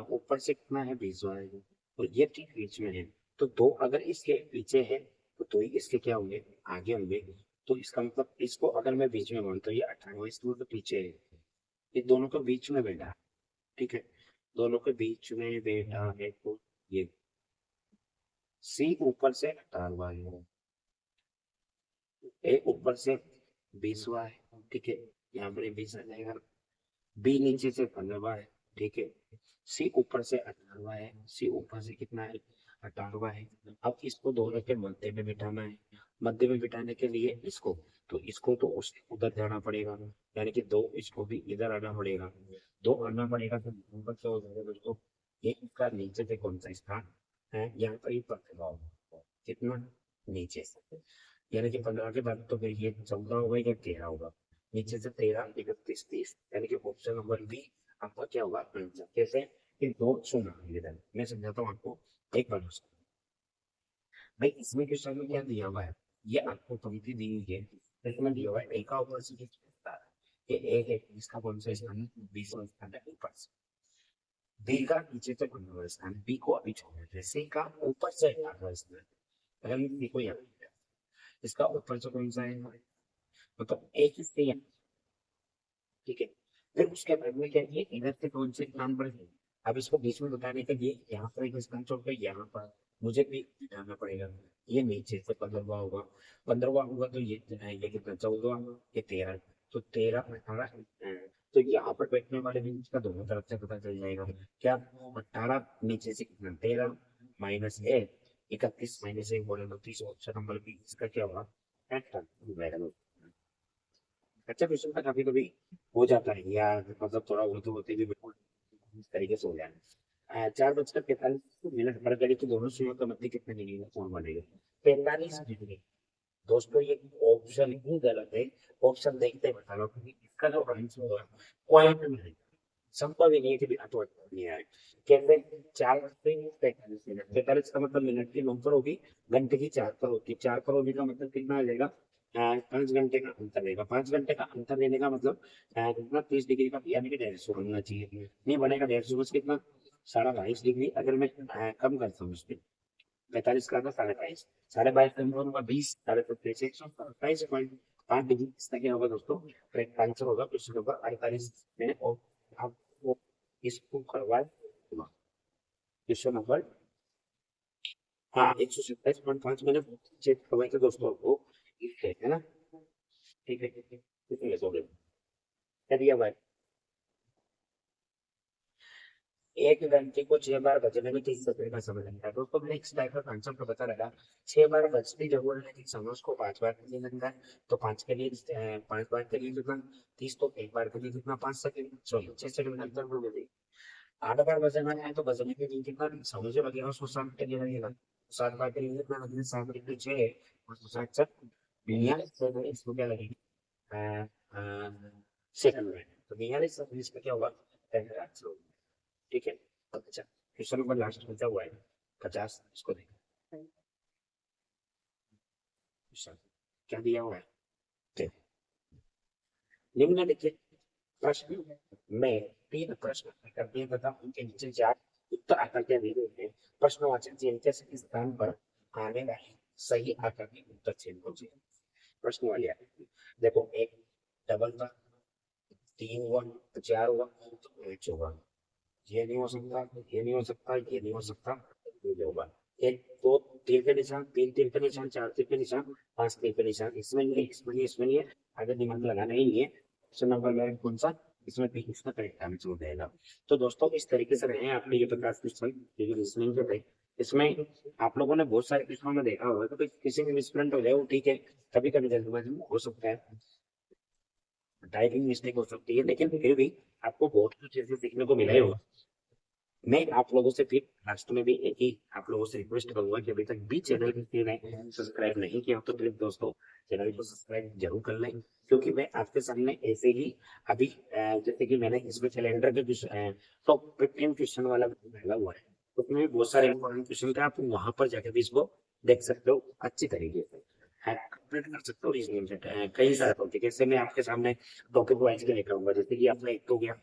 ऊपर से कितना है 20 है और ये ठीक बीच में है, तो दो अगर इसके पीछे है तो दो ही इसके क्या होंगे, आगे होंगे। तो इसका मतलब इसको अगर मैं बीच में मानता हूँ ये 18 इसको तो पीछे है, ये दोनों के बीच में बैठा है। ठीक है, दोनों के बीच में बैठा है तो ये सी ऊपर से 18 है, ए ऊपर से 20 है। ठीक है, यहाँ पर 20 आ जाएगा। बी नीचे से 15 है। ठीक है, सी ऊपर से 18 है, सी ऊपर से कितना है 18 है। अब इसको दोनों के मध्य में बिठाना है। मध्य में बिठाने के लिए इसको तो उसके उधर जाना पड़ेगा, यानी कि दो इसको भी इधर आना पड़ेगा। दो आना पड़ेगा तो नंबर क्या हो जाएगा दोस्तों, एक का नीचे से कौन सा स्थान है, यहाँ पर ही 15 होगा। कितना नीचे से, यानी कि 15 के बाद तो फिर ये 14 होगा या 13 होगा। नीचे से 13 31 30, यानी कि ऑप्शन नंबर बी आपका क्या होगा आंसर। कैसे कि दो सुना इधर मैं समझाता हूँ आपको एक बार भाई। इसमें क्वेश्चन में क्या दिया हुआ है, ये आपको पंक्ति दी हुई है, इसमें दिया हुआ है ए का ऊपर से ये एक है, इसका कौन सा स्थान है, 20वां स्थान है ऊपर से। बी का नीचे से 15वां स्थान, बी को अभी छोड़ देते हैं। सी का ऊपर से 18वां स्थान, अगर हम सी को यहाँ इसका ऊपर से कौन सा है, मतलब एक ही से, ठीक है। फिर उसके बाद में क्या किए, इधर से कौन से स्थान पर है। अब इसको बीच में बताने के लिए यहाँ पर एक स्थान छोड़ कर यहाँ पर मुझे भी जाना पड़ेगा। ये नीचे से 15वां होगा, 15वां होगा तो ये कितना 14वां, ये 13, तो 13 18 तो यहाँ पर बैठने वाले भी इसका दोनों तरफ से पता चल जाएगा। क्या 18 नीचे से कितना 13 माइनस 1 31 माइनस 1 बोले तो 30, ऑप्शन नंबर बी इसका क्या होगा 18। अच्छा क्वेश्चन का कभी कभी हो जाता है या मतलब थोड़ा उर्दू होते भी बिल्कुल इस तरीके से हो जाए। 4:45 पर घड़ी तो दोनों सुइयों का मध्य कितने डिग्री का कोण बनेगा, 45 डिग्री। दोस्तों ये ऑप्शन ही गलत है, ऑप्शन देखते बता रहा हूँ क्योंकि इसका जो आंसर होगा पॉइंट में है, संभव ही नहीं है कि बिना तो नहीं आए। कैसे 4 से 45 मिनट, 45 का मतलब मिनट की 9 पर होगी, घंटे की 4 पर होती है। 4 पर होने का मतलब कितना आ जाएगा, 5 घंटे का अंतर रहेगा। 5 घंटे का अंतर लेने का मतलब कितना 30 डिग्री का, यानी कि 150 बनना चाहिए, नहीं बनेगा 150 बस कितना 22.5 डिग्री। अगर मैं कम करता हूँ उसमें 45 का 22.5, 22.5 कम होगा 20, 23 127.5 डिग्री। इसका क्या होगा दोस्तों, करेक्ट आंसर होगा क्वेश्चन नंबर 48 में। और आपको इसको करवाए क्वेश्चन नंबर, हाँ 127.5 मैंने चेक करवाए थे दोस्तों आपको, है ना। ठीक है ठीक है, कितने हो गए, क्या दिया भाई, 1 घंटे को 6 बार बजने में 30 सेकंड का समय लगता है। दोस्तों मैंने इस टाइप का कंसेप्ट पता लगा, 6 बार बजती जरूरत है लेकिन समय उसको 5 बार के लिए लगता है। तो 5 के लिए 5 बार के लिए कितना 30, तो एक बार के लिए कितना 5 सेकंड, सॉरी 6 सेकंड का अंतर हो गया। 8 बार बजाना है तो बजने के लिए कितना समय जो लगेगा उसको 7 के लिए लगेगा। 7 बार के लिए कितना लगेगा, 7 6 और 7 इसको क्या लगेगा सेकंड में, तो 42 इसका क्या होगा पहला आंसर होगा। ठीक है, अच्छा क्वेश्चन नंबर लास्ट बचा हुआ है 50, इसको देखो क्वेश्चन क्या दिया हुआ है। ठीक, निम्नलिखित प्रश्न में 3 प्रश्न कर दिए तथा उनके नीचे 4 उत्तर आकृतियां दी गई हैं। प्रश्नवाचक चिन्ह के स्थान पर आने वाले सही आकृति उत्तर चिन्ह को चुनें। प्रश्न वाली आकृति देखो, एक डबल का 3 हुआ, 4 हुआ तो 5 होगा। ये नहीं हो सकता, ये नहीं हो सकता, ये नहीं हो सकता, ये नहीं होगा। एक दो तीर के निशान, तीन तीर के निशान, चार तीर के निशान, पांच तीर के निशान, इसमें नहीं है, इसमें नहीं है, इसमें नहीं है, आगे दिमाग लगाना ही नहीं है। ऑप्शन नंबर में कौन सा, इसमें भी इसका करेक्ट आंसर हो जाएगा। तो दोस्तों इस तरीके से रहे आपने ये 50 क्वेश्चन लिसनिंग के थे। इसमें आप लोगों ने बहुत सारे क्वेश्चनों में देखा होगा तो किसी में मिसप्रिंट हो जाए वो ठीक है, कभी कभी जल्दबाजी में हो सकता है, टाइपिंग मिस्टेक हो सकती है, लेकिन फिर भी आपको बहुत कुछ चीजें सीखने को मिला ही होगा। मैं आप लोगों से फिर लास्ट में भी एक ही आप लोगों से रिक्वेस्ट करूंगा कि अभी तक भी चैनल को सब्सक्राइब नहीं किया हो तो प्लीज दोस्तों चैनल को सब्सक्राइब जरूर कर लें, क्योंकि मैं आपके सामने ऐसे ही अभी जैसे कि मैंने इसमें कैलेंडर के टॉप 15 क्वेश्चन वाला डाला हुआ है, तो उसमें भी बहुत सारे इंपॉर्टेंट क्वेश्चन थे, आप वहां पर जाकर भी इसको देख सकते हो अच्छी तरीके से, कंप्लीट कर सकते हो रीजनिंग से कई सारे टॉपिक ऐसे मैं आपके सामने टॉपिक वाइज के लेकर आऊंगा, जैसे कि आपका एक तो हो गया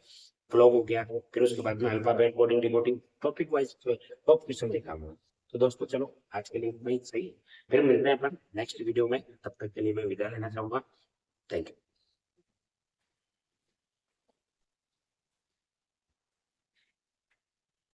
फ्लॉग हो गया, फिर उसके बाद में alphabet coding decoding topic wise top question दिखाऊंगा। तो दोस्तों चलो आज के लिए इतना ही सही, फिर मिलते हैं अपन नेक्स्ट वीडियो में, तब तक के लिए मैं विदा लेना चाहूंगा। Thank you.